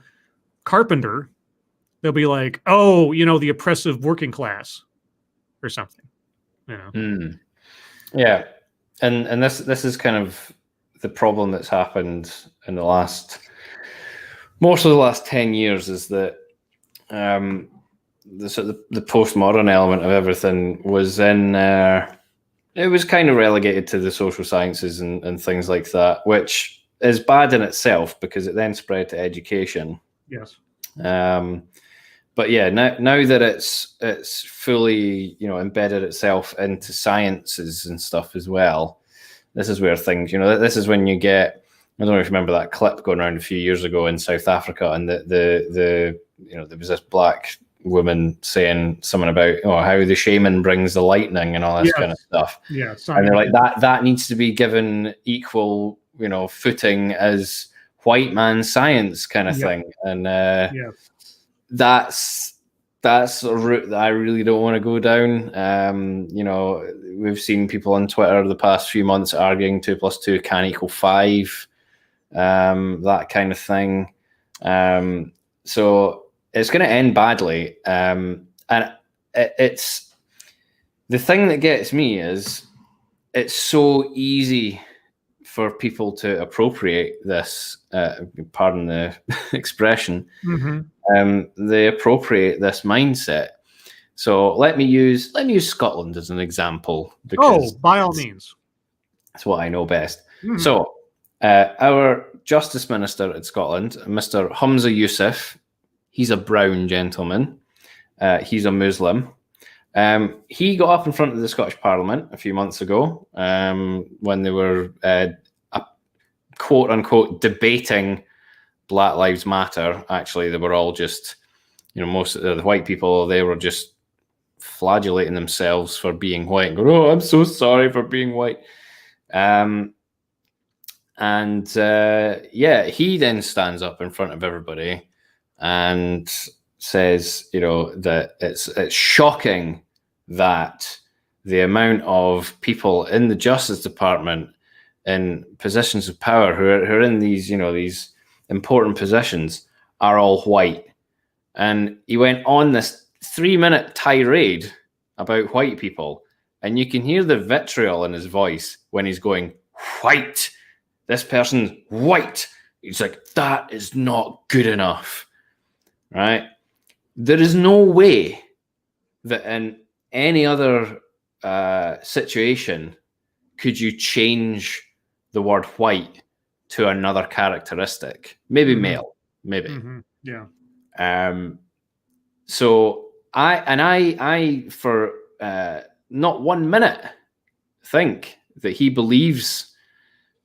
carpenter, they'll be like, oh, the oppressive working class or something. Yeah. And this is kind of the problem that's happened in most of the last 10 years, is that the sort of the postmodern element of everything was it was kind of relegated to the social sciences and things like that, which is bad in itself because it then spread to education. Yes. But yeah, now that it's fully embedded itself into sciences and stuff as well, this is where things this is when you get, I don't know if you remember that clip going around a few years ago in South Africa, and there was this black woman saying something about how the shaman brings the lightning and all this kind of stuff. Yeah, and they're like that needs to be given equal footing as white man science kind of thing. And that's a route that I really don't want to go down. We've seen people on Twitter the past few months arguing 2 + 2 can equal 5, that kind of thing. So it's going to end badly. And it's the thing that gets me is it's so easy for people to appropriate this, pardon the expression. They appropriate this mindset. So let me use Scotland as an example. Oh, by all means. That's what I know best. So our Justice Minister in Scotland, Mr. Humza Yousaf, he's a brown gentleman. He's a Muslim. He got up in front of the Scottish Parliament a few months ago when they were quote unquote debating Black Lives Matter. Actually, they were all just, most of the white people, they were just flagellating themselves for being white and going, oh, I'm so sorry for being white. He then stands up in front of everybody and says, that it's shocking that the amount of people in the Justice Department in positions of power who are in these, these important positions are all white. And he went on this 3-minute tirade about white people, and you can hear the vitriol in his voice when he's going, white, this person's white. He's like, that is not good enough. Right? There is no way that in any other situation could you change the word white to another characteristic. Maybe male, maybe. Yeah. So I for not 1 minute think that he believes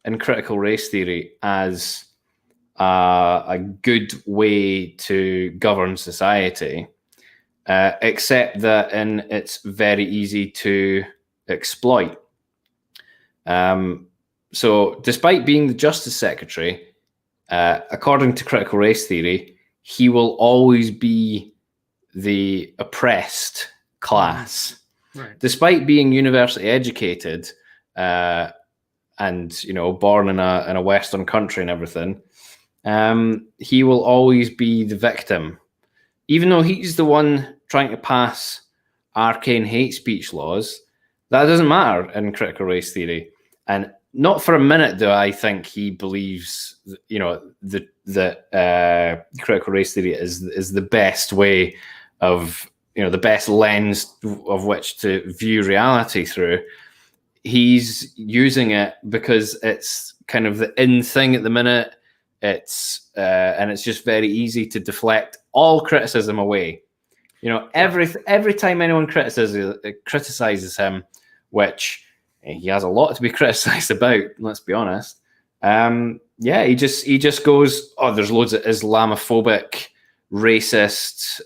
in critical race theory as a good way to govern society, except that it's very easy to exploit. So despite being the Justice Secretary, according to critical race theory, he will always be the oppressed class. Right. Despite being universally educated and born in a Western country and everything, he will always be the victim even though he's the one trying to pass arcane hate speech laws, that doesn't matter in critical race theory. And not for a minute do I think he believes, that critical race theory is the best way of, the best lens of which to view reality through. He's using it because it's kind of the in thing at the minute. And it's just very easy to deflect all criticism away. Every time anyone criticizes him, which he has a lot to be criticized about, let's be honest. He just goes, oh, there's loads of Islamophobic, racist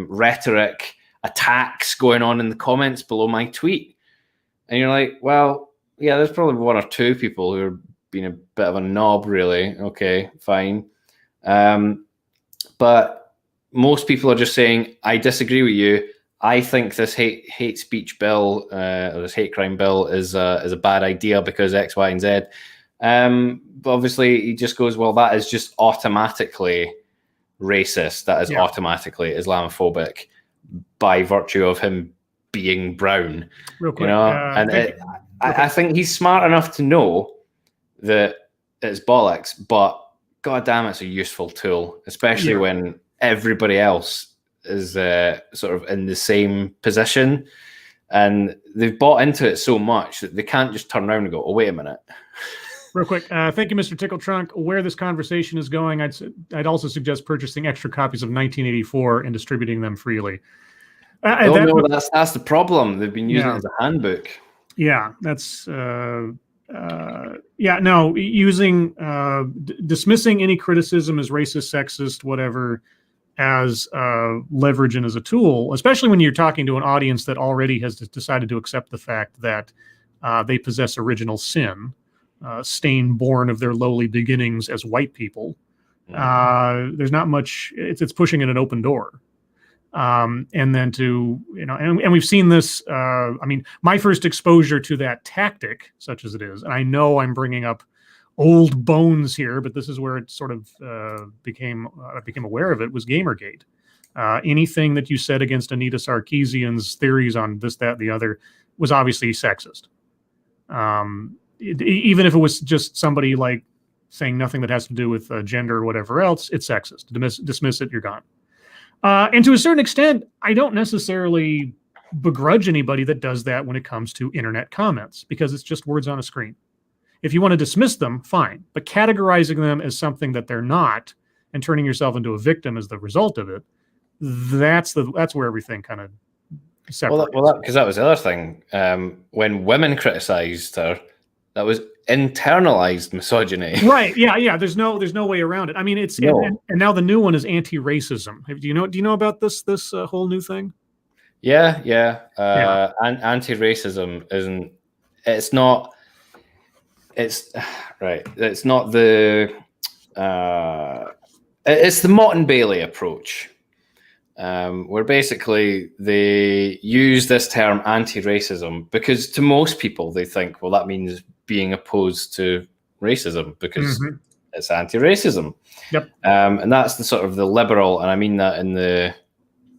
rhetoric, attacks going on in the comments below my tweet. And you're like, well, yeah, there's probably one or two people who are being a bit of a knob, really. Okay, fine. But most people are just saying, I disagree with you. I think this hate speech bill, or this hate crime bill is a bad idea because X, Y, and Z. But obviously, he just goes, well, that is just automatically racist. That is automatically Islamophobic by virtue of him being brown. Real quick, I think he's smart enough to know that it's bollocks, but god damn, it's a useful tool, especially when everybody else is sort of in the same position, and they've bought into it so much that they can't just turn around and go, oh, wait a minute. Real quick, thank you, Mr. Tickle Trunk. Where this conversation is going, I'd also suggest purchasing extra copies of 1984 and distributing them freely. That's the problem. They've been using it as a handbook. Yeah, that's using dismissing any criticism as racist, sexist, whatever, as leverage and as a tool, especially when you're talking to an audience that already has decided to accept the fact that they possess original sin, stain born of their lowly beginnings as white people. There's not much. It's pushing in an open door. And then and we've seen this. My first exposure to that tactic, such as it is, and I know I'm bringing up old bones here, but this is where it sort of became aware of it, was Gamergate. Anything that you said against Anita Sarkeesian's theories on this, that, and the other was obviously sexist. Even if it was just somebody like saying nothing that has to do with gender or whatever else, it's sexist. Dismiss it, you're gone. And to a certain extent, I don't necessarily begrudge anybody that does that when it comes to internet comments, because it's just words on a screen. If you want to dismiss them, fine. But categorizing them as something that they're not and turning yourself into a victim as the result of it, that's where everything kind of separates. Well, because that was the other thing. When women criticized her, that was internalized misogyny. Right. Yeah. There's no way around it. I mean, it's and now the new one is anti-racism. Do you know about this whole new thing? Yeah. And anti-racism isn't. It's not. It's right. It's not the. It's the Mott and Bailey approach, where basically they use this term anti-racism because to most people they think, well, that means being opposed to racism because it's anti-racism. Yep. And that's the sort of the liberal, and I mean that in the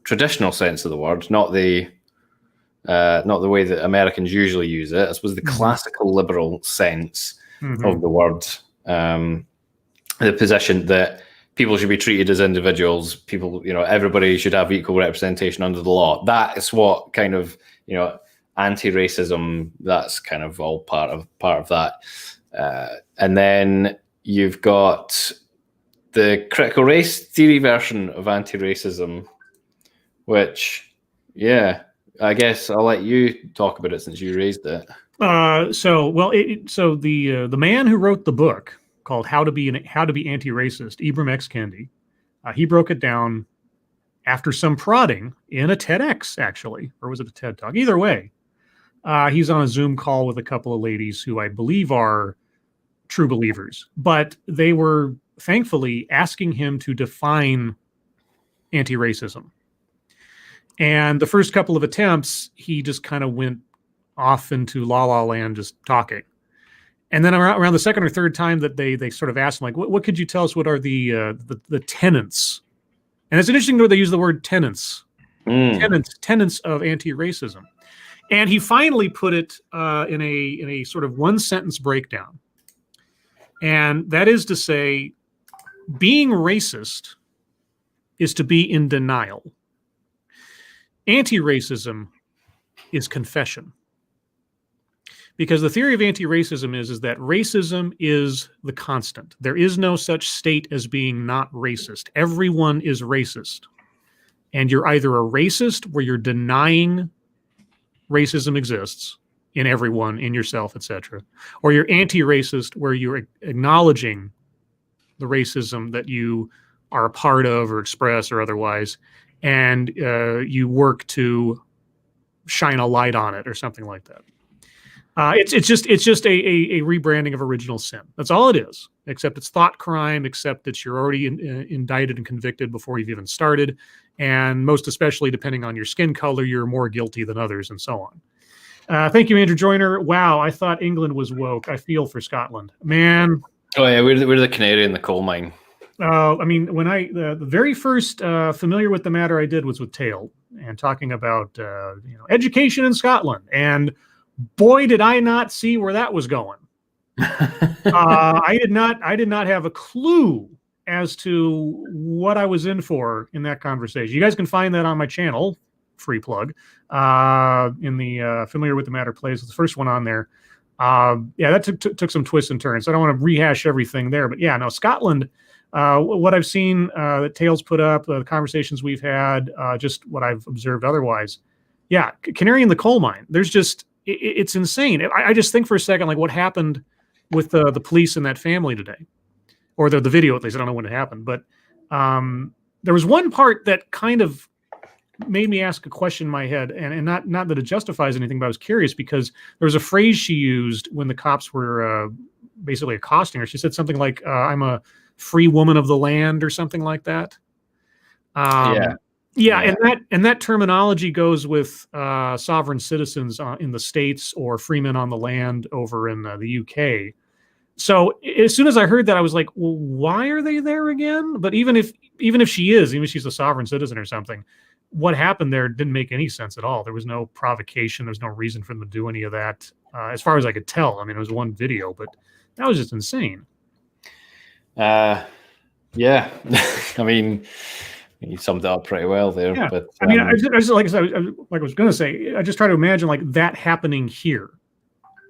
traditional sense of the word, not the way that Americans usually use it. I suppose the classical liberal sense of the word, the position that people should be treated as individuals. People, everybody should have equal representation under the law. That is what kind of, anti-racism, that's kind of all part of that. And then you've got the critical race theory version of anti-racism, which, I guess I'll let you talk about it since you raised it. So the man who wrote the book called How to Be Anti-Racist, Ibram X. Kendi, he broke it down after some prodding in a TEDx, actually, or was it a TED Talk? Either way, he's on a Zoom call with a couple of ladies who I believe are true believers, but they were thankfully asking him to define anti-racism. And the first couple of attempts, he just kind of went off into la land, just talking. And then around the second or third time that they sort of asked him, like, what could you tell us? What are the tenets And it's interesting that they use the word tenets, Mm. tenets of anti-racism. And he finally put it in a sort of one sentence breakdown. And that is to say, being racist is to be in denial. Anti-racism is confession. Because the theory of anti-racism is that racism is the constant. There is no such state as being not racist. Everyone is racist. And you're either a racist where you're denying racism exists in everyone, in yourself, etc., or you're anti-racist where you're acknowledging the racism that you are a part of or express or otherwise, and you work to shine a light on it or something like that. It's just a rebranding of original sin. That's all it is. Except it's thought crime. Except that you're already indicted and convicted before you've even started, and most especially depending on your skin color, you're more guilty than others, and so on. Thank you, Andrew Joyner. Wow, I thought England was woke. I feel for Scotland, man. Oh yeah, we're the canary in the coal mine. I mean, when the very first familiar with the matter I did was with Tail and talking about education in Scotland, and boy, did I not see where that was going. I did not have a clue as to what I was in for in that conversation. You guys can find that on my channel, free plug, in the Familiar with the Matter plays. The first one on there. Yeah, that took some twists and turns. I don't want to rehash everything there, but yeah, no, Scotland. What I've seen that Tails put up, the conversations we've had, just what I've observed otherwise. Yeah, canary in the coal mine. There's just, it's insane. I just think for a second, like what happened with the police and that family today, or the video at least. I don't know when it happened, but there was one part that kind of made me ask a question in my head, and not that it justifies anything, but I was curious because there was a phrase she used when the cops were basically accosting her. She said something like, "I'm a free woman of the land," or something like that. Yeah, and that terminology goes with sovereign citizens in the States or freemen on the land over in the UK. So as soon as I heard that, I was like, well, why are they there again? But even if she's a sovereign citizen or something, what happened there didn't make any sense at all. There was no provocation. There's no reason for them to do any of that, as far as I could tell. I mean, it was one video, but that was just insane. Yeah. I mean, you summed it up pretty well there. Yeah. But I mean, I just like I was going to say, I just try to imagine like that happening here.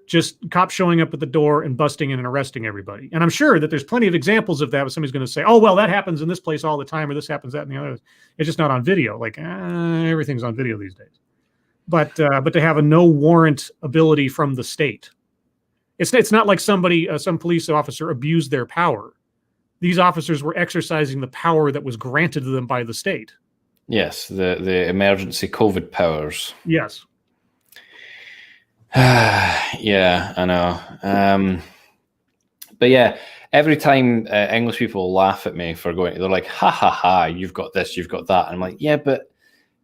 Just cops showing up at the door and busting in and arresting everybody. And I'm sure that there's plenty of examples of that, but somebody's going to say, oh, well, that happens in this place all the time, or this happens, that, and the other. It's just not on video. Like, everything's on video these days. But to have a no warrant ability from the state. It's not like some police officer abused their power. These officers were exercising the power that was granted to them by the state. Yes, the emergency COVID powers. Yes. Yeah, I know. But yeah, every time English people laugh at me for going, they're like, "Ha ha ha! You've got this, you've got that." And I'm like, "Yeah, but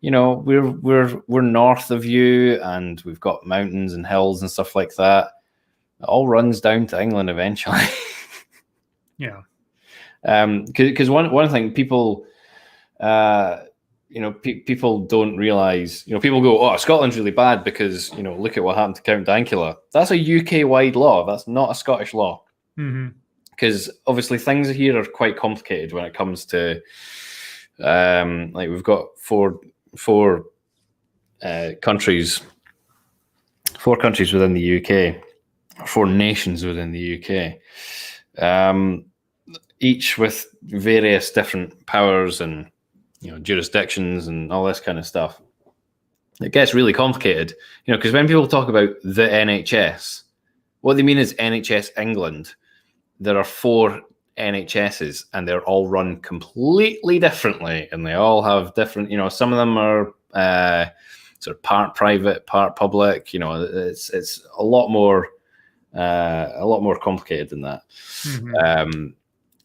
we're north of you, and we've got mountains and hills and stuff like that. It all runs down to England eventually." Yeah. Because one thing people. People don't realize, people go, oh, Scotland's really bad because, look at what happened to Count Dankula. That's a UK-wide law. That's not a Scottish law. Because obviously things here are quite complicated when it comes to, like we've got four countries within the UK, 4 nations within the UK, each with various different powers and jurisdictions and all this kind of stuff. It gets really complicated, because when people talk about the NHS, what they mean is NHS England. There are 4 NHSs and they're all run completely differently, and they all have different, some of them are sort of part private, part public. It's a lot more complicated than that.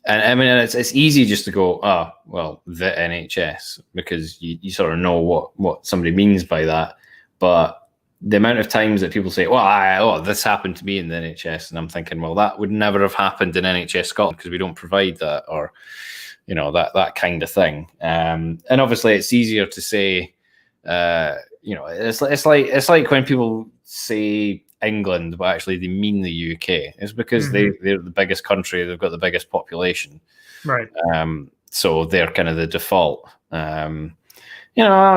And I mean, it's easy just to go, oh, well, the NHS, because you sort of know what somebody means by that. But the amount of times that people say, well, this happened to me in the NHS, and I'm thinking, well, that would never have happened in NHS Scotland because we don't provide that. Or, that kind of thing. And obviously, it's easier to say. It's like when people say England, but actually they mean the UK. It's because they're the biggest country. They've got the biggest population. Right. So they're kind of the default. I'll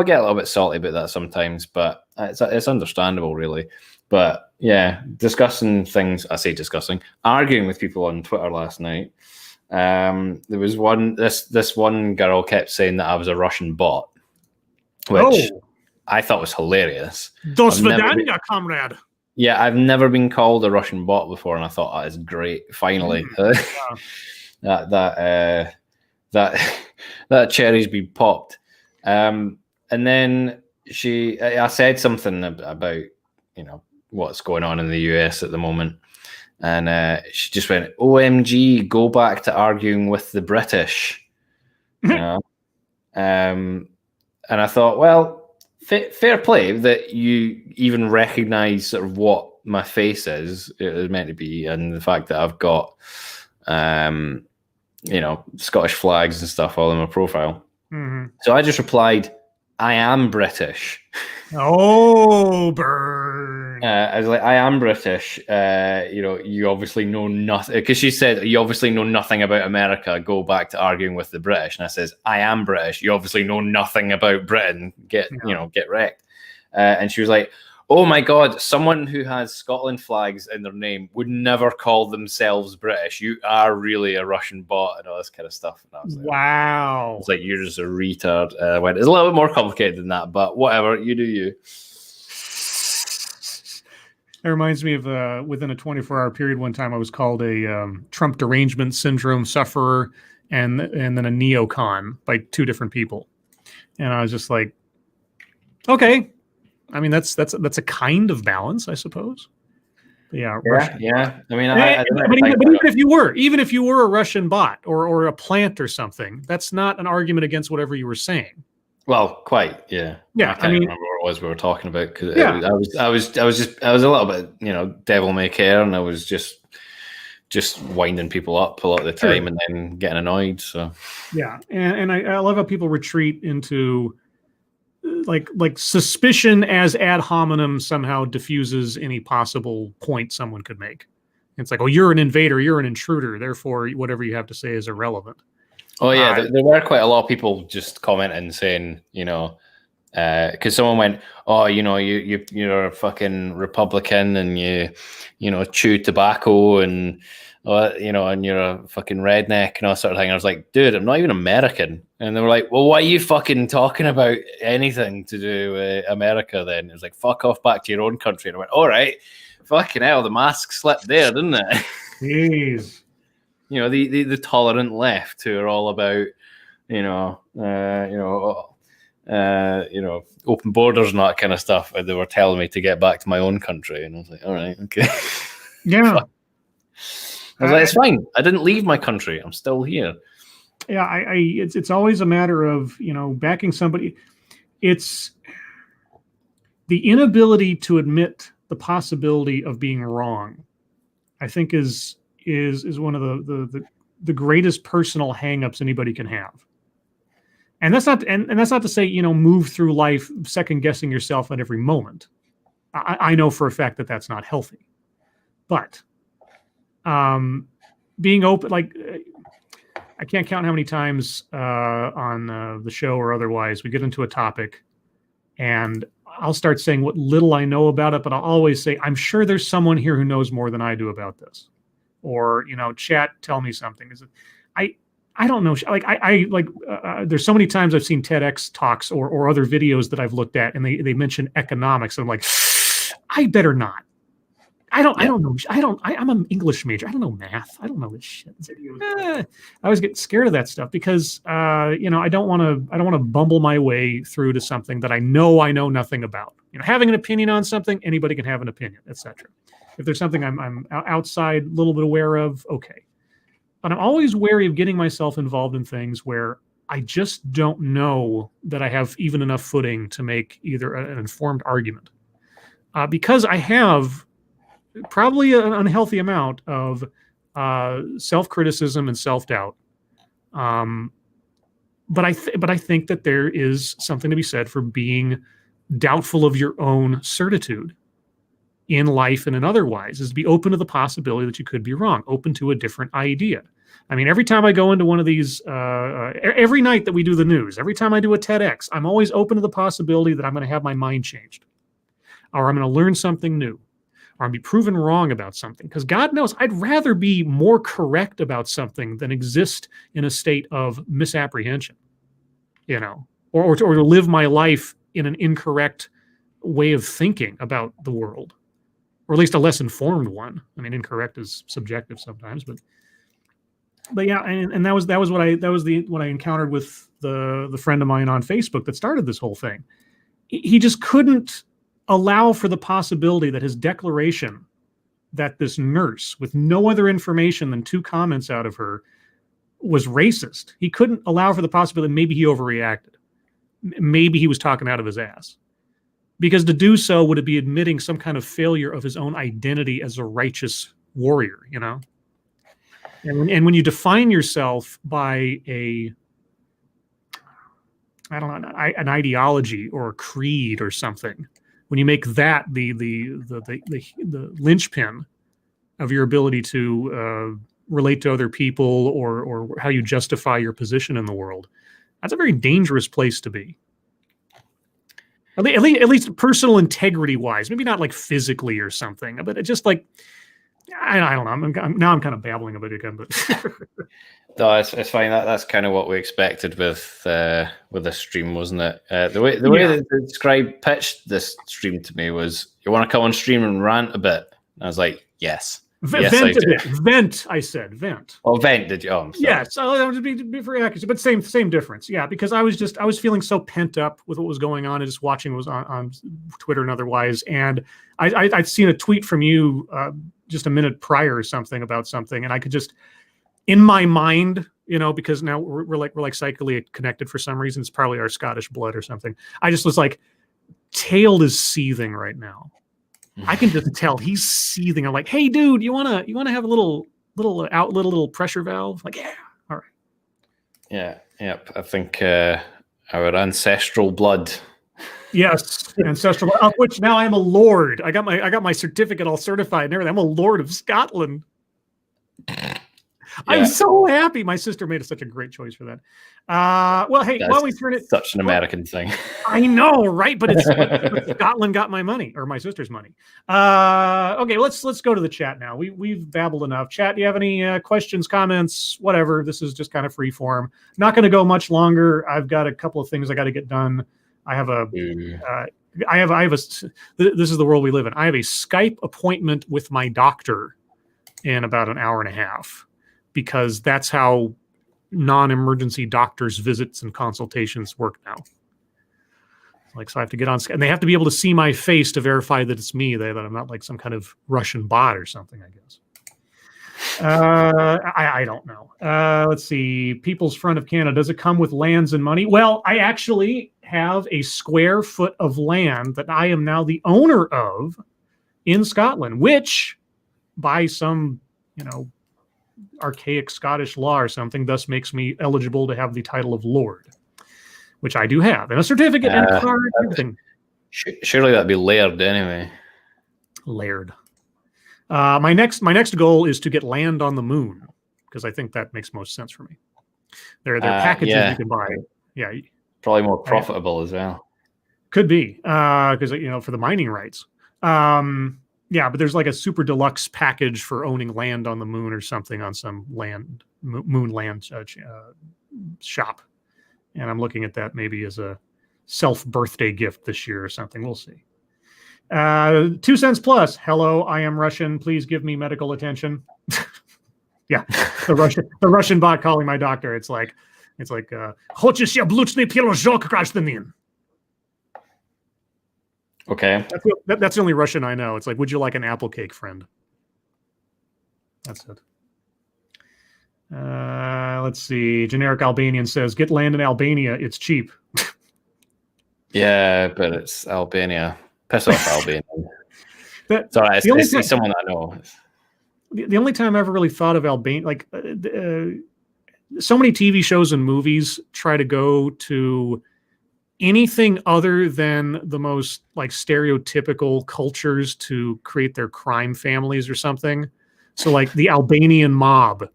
get a little bit salty about that sometimes, but it's understandable, really. But yeah, arguing with people on Twitter last night. There was this one girl kept saying that I was a Russian bot, which I thought was hilarious. До свидания, comrade. Yeah, I've never been called a Russian bot before, and I thought that is great. Finally, that cherry's been popped. And then I said something about what's going on in the US at the moment, and she just went, "OMG, go back to arguing with the British." And I thought, well, fair play that you even recognize sort of what my face is meant to be, and the fact that I've got Scottish flags and stuff all in my profile. So I just replied, "I am British." Oh, burn. I was like, "I am British. You obviously know nothing." Because she said, "You obviously know nothing about America. Go back to arguing with the British." And I says, "I am British. You obviously know nothing about Britain. Get wrecked." And she was like, "Oh my God, someone who has Scotland flags in their name would never call themselves British. You are really a Russian bot," and all this kind of stuff. And I was like, wow. It's like, "You're just a retard." It's a little bit more complicated than that, but whatever, you do you. It reminds me of within a 24-hour period, one time I was called a Trump derangement syndrome sufferer and then a neocon by two different people. And I was just like, okay. I mean, that's a kind of balance, I suppose. Yeah. Yeah. I mean, even if you were a Russian bot or a plant or something, that's not an argument against whatever you were saying. Well, quite, yeah. Yeah, I mean, remember what it was we were talking about, because I was a little bit, devil may care, and I was just winding people up a lot of the time, and then getting annoyed. So yeah, and I love how people retreat into like suspicion as ad hominem somehow diffuses any possible point someone could make. It's like, oh, you're an invader, you're an intruder, therefore whatever you have to say is irrelevant. Oh yeah, there were quite a lot of people just commenting saying, because someone went, "Oh, you're a fucking Republican and you chew tobacco and and you're a fucking redneck and all sort of thing." I was like, "Dude, I'm not even American." And they were like, "Well, why are you fucking talking about anything to do with America then?" It was like, "Fuck off back to your own country." And I went, "All right, fucking hell, the mask slipped there, didn't it?" Jeez. The tolerant left who are all about, open borders and that kind of stuff. And they were telling me to get back to my own country, and I was like, all right, okay. Yeah. I was like, it's fine. I didn't leave my country. I'm still here. Yeah, it's always a matter of backing somebody. It's the inability to admit the possibility of being wrong, I think is one of the greatest personal hangups anybody can have. And that's not to say, move through life second guessing yourself at every moment. I know for a fact that that's not healthy. But being open, like I can't count how many times on the show or otherwise we get into a topic and I'll start saying what little I know about it, but I'll always say, I'm sure there's someone here who knows more than I do about this. Or, chat, tell me something. I don't know. Like there's so many times I've seen TEDx talks or other videos that I've looked at and they mention economics. And I'm like, I better not. I don't know. I'm an English major. I don't know math. I don't know this shit. I always get scared of that stuff because, I don't want to bumble my way through to something that I know nothing about. Having an opinion on something, anybody can have an opinion, etc. If there's something I'm outside, a little bit aware of, okay. But I'm always wary of getting myself involved in things where I just don't know that I have even enough footing to make either an informed argument. Because I have probably an unhealthy amount of self-criticism and self-doubt. but I think that there is something to be said for being doubtful of your own certitude in life and in otherwise, is to be open to the possibility that you could be wrong, open to a different idea. I mean, every time I go into one of these, every night that we do the news, every time I do a TEDx, I'm always open to the possibility that I'm going to have my mind changed, or I'm going to learn something new, or I'm be proven wrong about something. Because God knows, I'd rather be more correct about something than exist in a state of misapprehension, or to live my life in an incorrect way of thinking about the world, or at least a less informed one. I mean, incorrect is subjective sometimes, but yeah, and that was what I encountered with the friend of mine on Facebook that started this whole thing. He just couldn't allow for the possibility that his declaration that this nurse, with no other information than 2 comments out of her, was racist. He couldn't allow for the possibility that maybe he overreacted. Maybe he was talking out of his ass. Because to do so would be admitting some kind of failure of his own identity as a righteous warrior, And when you define yourself by an ideology or a creed or something, when you make that the linchpin of your ability to relate to other people, or how you justify your position in the world, that's a very dangerous place to be. At least personal integrity wise, maybe not like physically or something, but it just like, I don't know. I'm kind of babbling a bit again, but no, it's fine. That's kind of what we expected with this stream, wasn't it? The way that the Scribe pitched this stream to me was, "You want to come on stream and rant a bit?" And I was like, "Yes." Vent a bit. Vent, I said. Vent. Oh, vent, did you? Oh, I'm sorry. Yes, I would be very accurate, but same difference. Yeah, because I was feeling so pent up with what was going on, and just watching what was on Twitter and otherwise. And I'd seen a tweet from you just a minute prior or something about something, and I could just, in my mind, because now we're like psychically connected for some reason. It's probably our Scottish blood or something. I just was like, Tailed is seething right now. I can just tell he's seething. I'm like, hey, dude, you wanna have a little outlet, a little pressure valve? Like, yeah, all right. Yep. I think our ancestral blood. Yes, ancestral. Of which now I'm a lord. I got my certificate all certified and everything. I'm a lord of Scotland. Yeah. I'm so happy. My sister made such a great choice for that. Well, hey, while we turn it, such an American thing. I know, right? But but Scotland got my money, or my sister's money. Okay, let's go to the chat now. We've babbled enough. Chat, do you have any questions, comments, whatever? This is just kind of free form. Not going to go much longer. I've got a couple of things I got to get done. I have a. This is the world we live in. I have a Skype appointment with my doctor in about an hour and a half, because that's how non-emergency doctors' visits and consultations work now. Like, so I have to get on, and they have to be able to see my face to verify that it's me, that I'm not like some kind of Russian bot or something, I guess. I don't know. Let's see. People's Front of Canada, does it come with lands and money? Well, I actually have a square foot of land that I am now the owner of in Scotland, which by some, archaic Scottish law or something, thus makes me eligible to have the title of Lord, which I do have, and a certificate and a card and everything. Surely that'd be laird anyway. Laird. My next goal is to get land on the moon, because I think that makes most sense for me. There are packages you can buy. Yeah, probably more profitable as well. Could be, because for the mining rights. Yeah, but there's like a super deluxe package for owning land on the moon or something on some moon land shop. And I'm looking at that maybe as a self-birthday gift this year or something. We'll see. 2 cents plus. Hello, I am Russian. Please give me medical attention. Yeah, the Russian bot calling my doctor. It's like, хочешь яблочный пирожок, гражданин? Okay. That's the only Russian I know. It's like, would you like an apple cake, friend? That's it. Let's see. Generic Albanian says, get land in Albania. It's cheap. Yeah, but it's Albania. Piss off, Albania. Sorry, it's someone I know. The only time I ever really thought of Albania, like, so many TV shows and movies try to go to anything other than the most like stereotypical cultures to create their crime families or something. So like the Albanian mob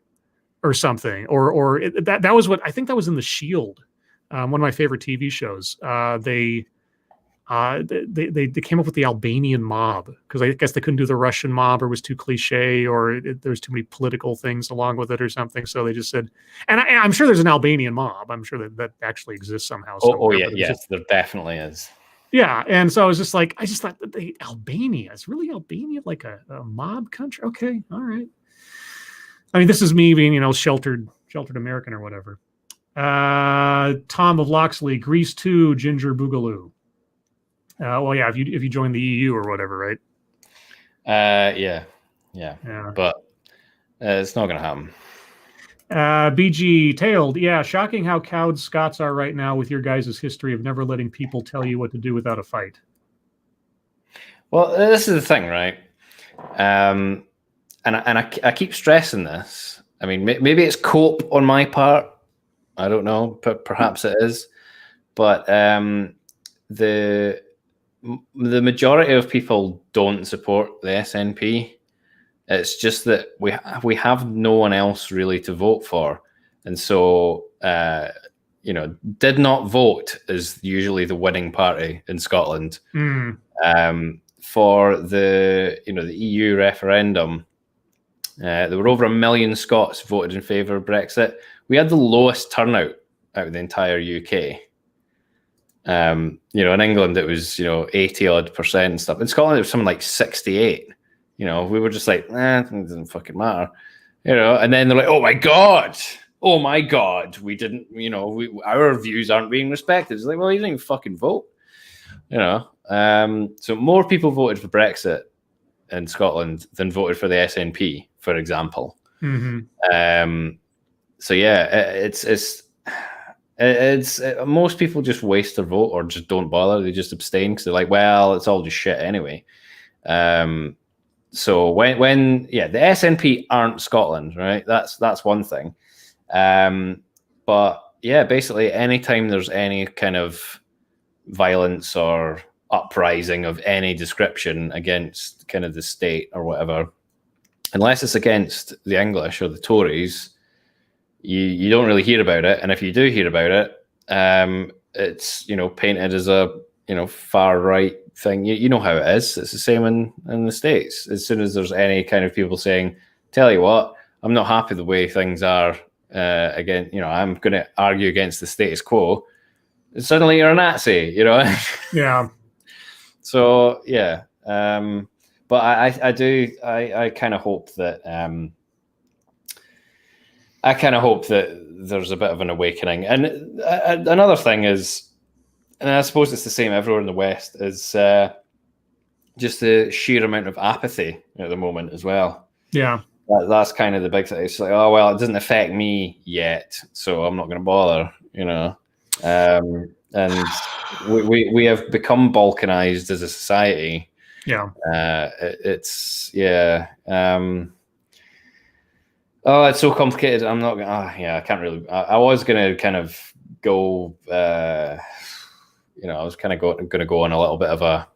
or something, or that was what I think that was in The Shield, one of my favorite TV shows. They came up with the Albanian mob because I guess they couldn't do the Russian mob or it was too cliche or there's too many political things along with it or something. So they just said, and I'm sure there's an Albanian mob. I'm sure that actually exists somehow. Oh yeah, yes, there definitely is. Yeah, and so I was just like, I just thought that Albania is really Albania like a mob country. Okay, all right. I mean, this is me being, sheltered American or whatever. Tom of Loxley, Greece 2, Ginger Boogaloo. Well, yeah, if you join the EU or whatever, right? Yeah. But it's not going to happen. BG Tailed, yeah, shocking how cowed Scots are right now with your guys' history of never letting people tell you what to do without a fight. Well, this is the thing, right? And I keep stressing this. I mean, maybe it's cope on my part. I don't know, but perhaps it is. But the majority of people don't support the SNP. It's just that we have no one else really to vote for, and so did not vote is usually the winning party in Scotland. For the the EU referendum, there were over 1 million Scots voted in favour of Brexit. We had the lowest turnout out of the entire UK. In England it was 80% and stuff. In Scotland it was something like 68. We were just like, it doesn't fucking matter, And then they're like, oh my god, we didn't, our views aren't being respected. It's like, well, you didn't even fucking vote, So more people voted for Brexit in Scotland than voted for the SNP, for example. So yeah, it's most people just waste their vote or just don't bother. They just abstain because they're like, well, it's all just shit anyway. So when the SNP aren't Scotland, right? That's one thing. But yeah, basically anytime there's any kind of violence or uprising of any description against kind of the state or whatever, unless it's against the English or the Tories, you don't really hear about it. And if you do hear about it, it's painted as a far right thing. You know how it is. It's the same in the States. As soon as there's any kind of people saying, tell you what, I'm not happy the way things are, again, I'm going to argue against the status quo, suddenly you're a Nazi, Yeah. So yeah, but I kind of hope that there's a bit of an awakening. And another thing is, and I suppose it's the same everywhere in the West, is just the sheer amount of apathy at the moment as well. Yeah. That's kind of the big thing. It's like, oh, well, it doesn't affect me yet, so I'm not going to bother, And we have become balkanized as a society. Yeah. It's so complicated. I'm not going. I can't really. I was going to kind of go. I was kind of going to go on a little bit of a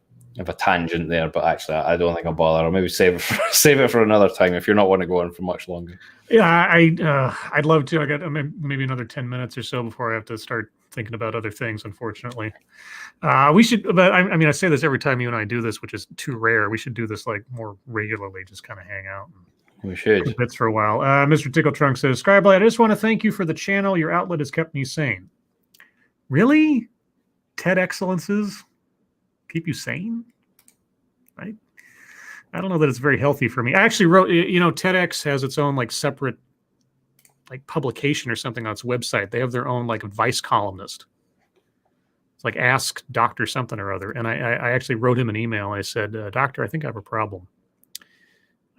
tangent there, but actually, I don't think I'll bother. I'll maybe save it for another time if you're not want to go on for much longer. Yeah, I'd love to. I got maybe another 10 minutes or so before I have to start thinking about other things. Unfortunately, we should. But I mean, I say this every time you and I do this, which is too rare. We should do this like more regularly. Just kind of hang out. We should. Bits for a while. Mr. Tickle Trunk says, Scribe, I just want to thank you for the channel. Your outlet has kept me sane. Really? TED excellences keep you sane? I don't know that it's very healthy for me. I actually wrote, TEDx has its own like separate like publication or something on its website. They have their own like advice columnist. It's like ask Dr. something or other. And I actually wrote him an email. I said, Doctor, I think I have a problem.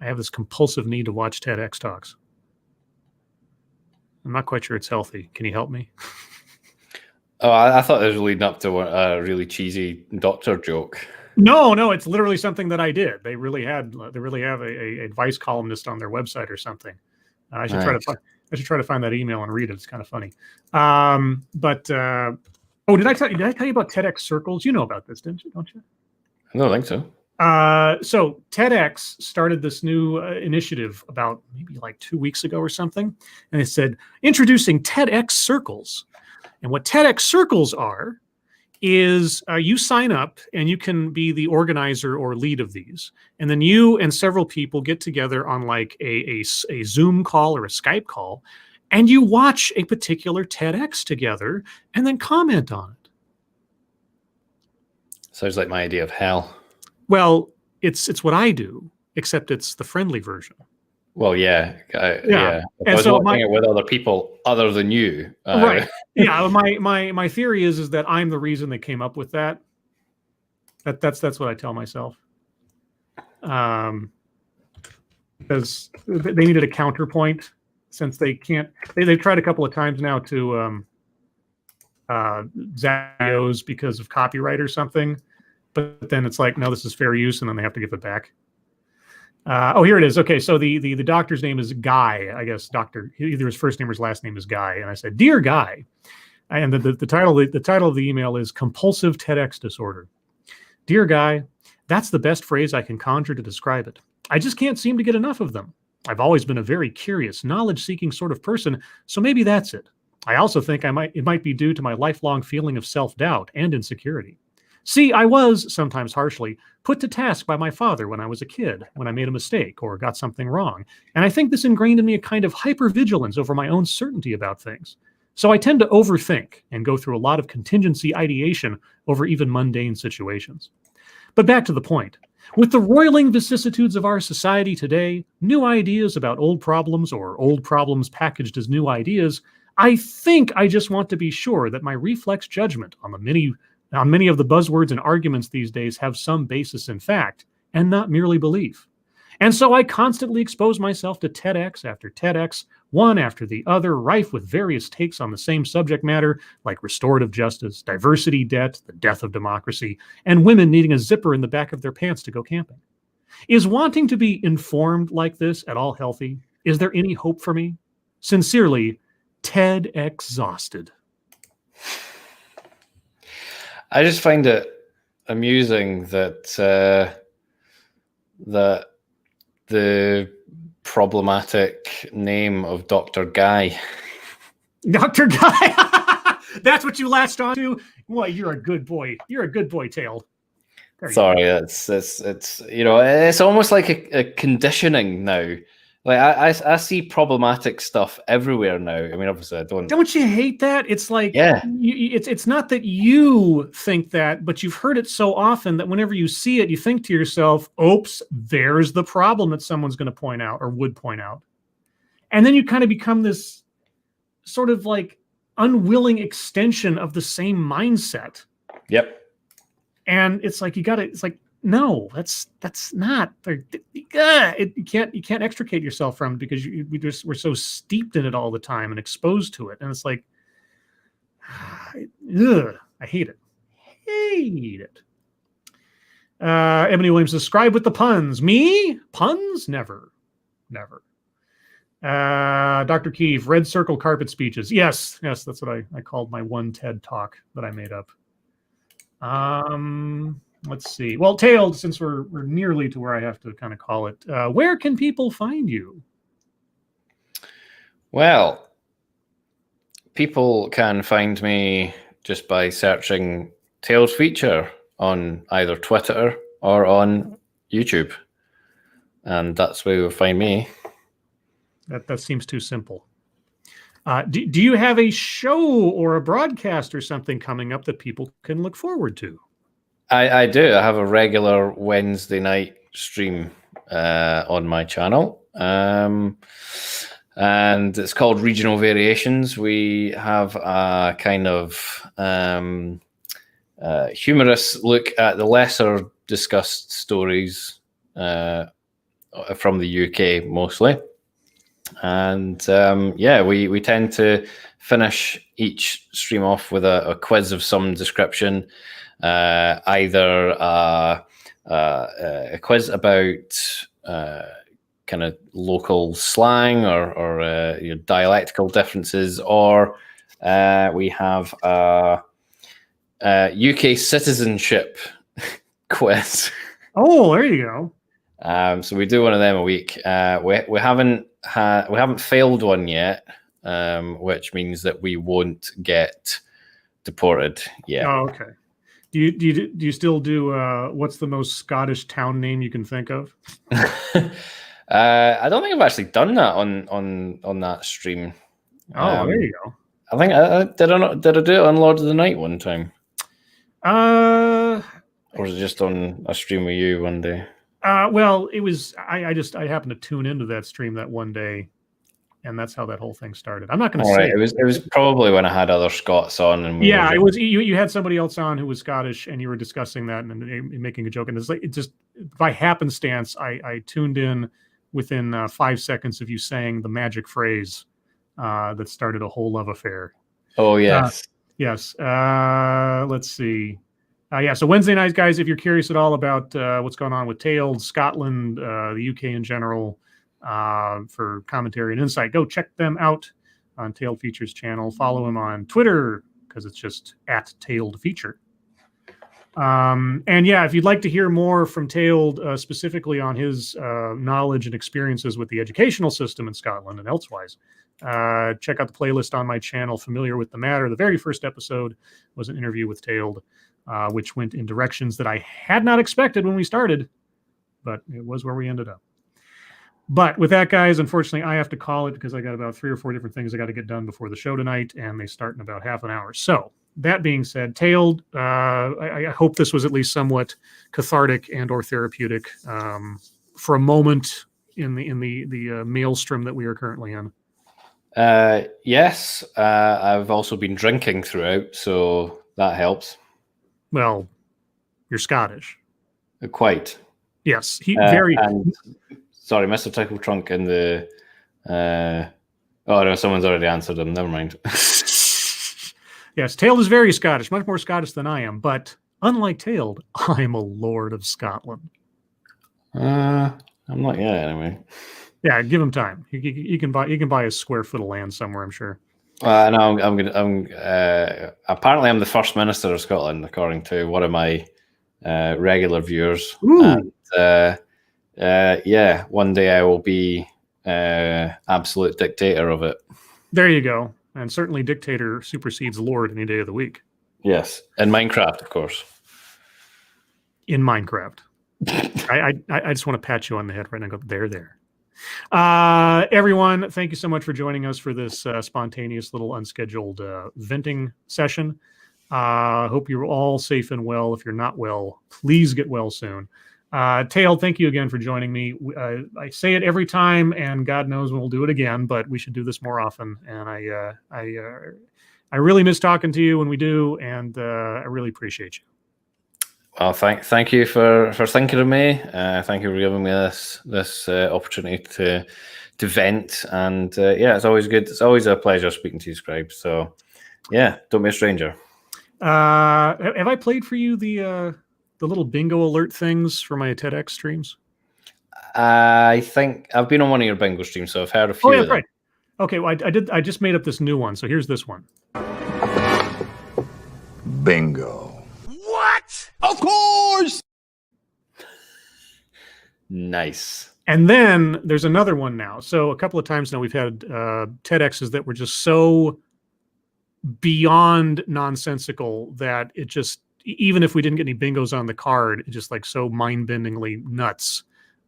I have this compulsive need to watch TEDx talks. I'm not quite sure it's healthy. Can you help me? Oh, I thought it was leading up to a really cheesy doctor joke. No, it's literally something that I did. They really have a advice columnist on their website or something. I should try to I should try to find that email and read it. It's kind of funny. Did I tell you about TEDx circles? You know about this, don't you? I don't think so. So TEDx started this new initiative about maybe like 2 weeks ago or something. And it said, introducing TEDx circles. And what TEDx circles are is you sign up and you can be the organizer or lead of these. And then you and several people get together on like a Zoom call or a Skype call, and you watch a particular TEDx together and then comment on it. Sounds like my idea of hell. Well, it's what I do, except it's the friendly version. Well, yeah. If I was watching it with other people other than you. Right. Yeah. My theory is that I'm the reason they came up with that. That's what I tell myself. Because they needed a counterpoint, since they can't. They've tried a couple of times now to Zappos because of copyright or something. But then it's like, no, this is fair use, and then they have to give it back. Here it is. Okay, so the doctor's name is Guy, I guess. Either his first name or his last name is Guy. And I said, "Dear Guy," and the title of the email is "Compulsive TEDx Disorder." Dear Guy, that's the best phrase I can conjure to describe it. I just can't seem to get enough of them. I've always been a very curious, knowledge-seeking sort of person, so maybe that's it. I also think it might be due to my lifelong feeling of self-doubt and insecurity. See, I was, sometimes harshly, put to task by my father when I was a kid, when I made a mistake or got something wrong, and I think this ingrained in me a kind of hypervigilance over my own certainty about things. So I tend to overthink and go through a lot of contingency ideation over even mundane situations. But back to the point. With the roiling vicissitudes of our society today, new ideas about old problems or old problems packaged as new ideas, I think I just want to be sure that my reflex judgment on many of the buzzwords and arguments these days have some basis in fact, and not merely belief. And so I constantly expose myself to TEDx after TEDx, one after the other, rife with various takes on the same subject matter, like restorative justice, diversity debt, the death of democracy, and women needing a zipper in the back of their pants to go camping. Is wanting to be informed like this at all healthy? Is there any hope for me? Sincerely, Ted Exhausted. I just find it amusing that that the problematic name of Dr. Guy. Dr. Guy! That's what you latched onto? Well, you're a good boy. You're a good boy, Tail. Sorry, it's almost like a conditioning now. Like I see problematic stuff everywhere now. I mean, obviously, I don't. Don't you hate that? It's like, yeah, it's not that you think that, but you've heard it so often that whenever you see it, you think to yourself, "Oops, there's the problem that someone's going to point out or would point out," and then you kind of become this sort of like unwilling extension of the same mindset. Yep. And it's like it's like, no, that's not. You can't extricate yourself from it because we're so steeped in it all the time and exposed to it, and it's like, I hate it. Hate it. Ebony Williams says, "Scribe with the puns." Me? Puns? Never. Dr. Keefe, red circle carpet speeches. Yes, that's what I called my one TED talk that I made up. Let's see. Well, Tailed, since we're nearly to where I have to kind of call it, where can people find you? Well, people can find me just by searching Tailed Feature on either Twitter or on YouTube. And that's where you'll find me. That seems too simple. Do you have a show or a broadcast or something coming up that people can look forward to? I do. I have a regular Wednesday night stream on my channel. And it's called Regional Variations. We have a kind of humorous look at the lesser discussed stories from the UK mostly. And we tend to finish each stream off with a quiz of some description, either a quiz about kind of local slang or dialectical differences, or we have a UK citizenship quiz. Oh, there you go. So we do one of them a week. We haven't failed one yet, which means that we won't get deported yet. Oh, okay. Do you still do what's the most Scottish town name you can think of? I don't think I've actually done that on that stream. Oh, there you go. I think did I do it on Lord of the Night one time? Or was it just on a stream with you one day? Well, it was. I happened to tune into that stream that one day, and that's how that whole thing started. I'm not going to say it was probably when I had other Scots on, and it was you had somebody else on who was Scottish, and you were discussing that and making a joke, and it's like it just by happenstance I tuned in within 5 seconds of you saying the magic phrase that started a whole love affair. Oh yes, yes. Let's see. So Wednesday nights, guys, if you're curious at all about what's going on with Tailed, Scotland, the UK in general, for commentary and insight, go check them out on Tailed Features channel. Follow him on Twitter because it's just @TailedFeature. And yeah, if you'd like to hear more from Tailed, specifically on his knowledge and experiences with the educational system in Scotland and elsewise, check out the playlist on my channel, Familiar with the Matter. The very first episode was an interview with Tailed, which went in directions that I had not expected when we started, but it was where we ended up. But with that, guys, unfortunately, I have to call it because I got about 3 or 4 different things I got to get done before the show tonight, and they start in about half an hour. So that being said, Tailed, I hope this was at least somewhat cathartic and or therapeutic for a moment in the maelstrom that we are currently in. Yes, I've also been drinking throughout, so that helps. Well, you're Scottish. Quite. Yes, very. Sorry, Mr. Tickle Trunk in the. Oh no, someone's already answered him. Never mind. Yes, Tailed is very Scottish, much more Scottish than I am. But unlike Tailed, I'm a Lord of Scotland. I'm not yet, anyway. Yeah, give him time. You can buy a square foot of land somewhere, I'm sure. No, apparently I'm the First Minister of Scotland, according to one of my regular viewers. Ooh. And yeah, one day I will be absolute dictator of it. There you go. And certainly dictator supersedes Lord any day of the week. Yes. In Minecraft, of course. In Minecraft. I just want to pat you on the head right now and go, there. Everyone, thank you so much for joining us for this spontaneous little unscheduled venting session. Hope you're all safe and well. If you're not well, please get well soon. Tailed, thank you again for joining me. I say it every time, and God knows when we'll do it again, but we should do this more often. And I really miss talking to you when we do, and I really appreciate you. Well, thank you for thinking of me. Thank you for giving me this opportunity to vent. And yeah, it's always good. It's always a pleasure speaking to you, Scribe. So yeah, don't be a stranger. Have I played for you the little bingo alert things for my TEDx streams? I think I've been on one of your bingo streams, so I've heard a few. Oh yeah, right. Okay, well, I just made up this new one. So here's this one. Bingo. What? Of course. Nice. And then there's another one now. So a couple of times now we've had TEDx's that were just so beyond nonsensical that it just, even if we didn't get any bingos on the card, it's just like so mind-bendingly nuts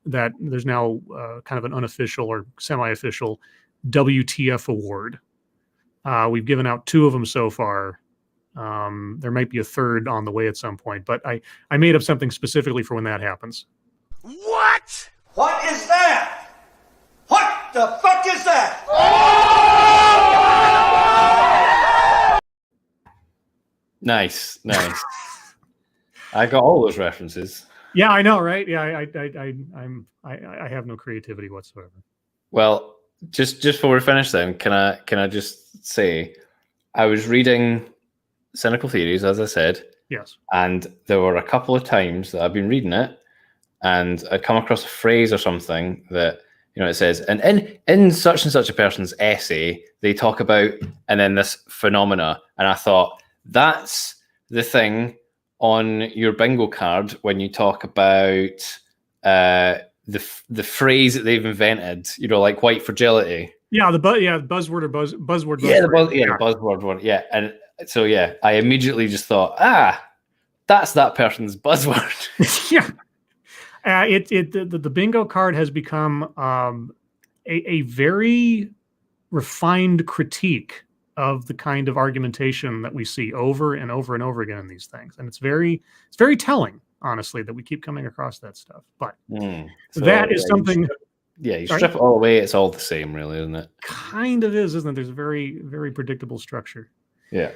that there's now kind of an unofficial or semi-official WTF award. We've given out 2 of them so far. There might be a third on the way at some point, but I made up something specifically for when that happens. What? What is that? What the fuck is that? Nice. I got all those references. Yeah, I know, right? Yeah, I have no creativity whatsoever. Well, just before we finish, then, can I just say, I was reading Cynical Theories, as I said. Yes. And there were a couple of times that I've been reading it, and I'd come across a phrase or something that it says, and in such and such a person's essay, they talk about, and then this phenomena. And I thought, that's the thing on your bingo card when you talk about the phrase that they've invented, like white fragility. Yeah, buzzword or buzzword. The buzzword one. Yeah, and so I immediately just thought, that's that person's buzzword. Yeah. The bingo card has become a very refined critique of the kind of argumentation that we see over and over and over again in these things, and it's very telling, honestly, that we keep coming across that stuff. But that is something. You strip it all away; it's all the same, really, isn't it? Kind of is, isn't it? There's a very, very predictable structure. Yeah.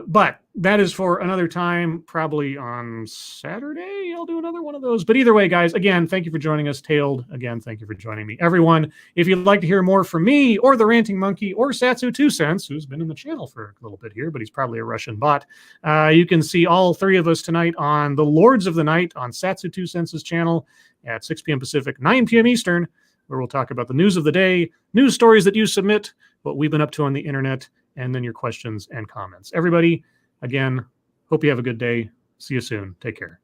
But that is for another time, probably on Saturday. I'll do another one of those. But either way, guys, again, thank you for joining us. Tailed, again, thank you for joining me. Everyone, if you'd like to hear more from me or the Ranting Monkey or Satsu 2 Cents, who's been in the channel for a little bit here, but he's probably a Russian bot, you can see all three of us tonight on the Lords of the Night on Satsu 2 Cents' channel at 6 p.m. Pacific, 9 p.m. Eastern, where we'll talk about the news of the day, news stories that you submit, what we've been up to on the internet, and then your questions and comments. Everybody, again, hope you have a good day. See you soon. Take care.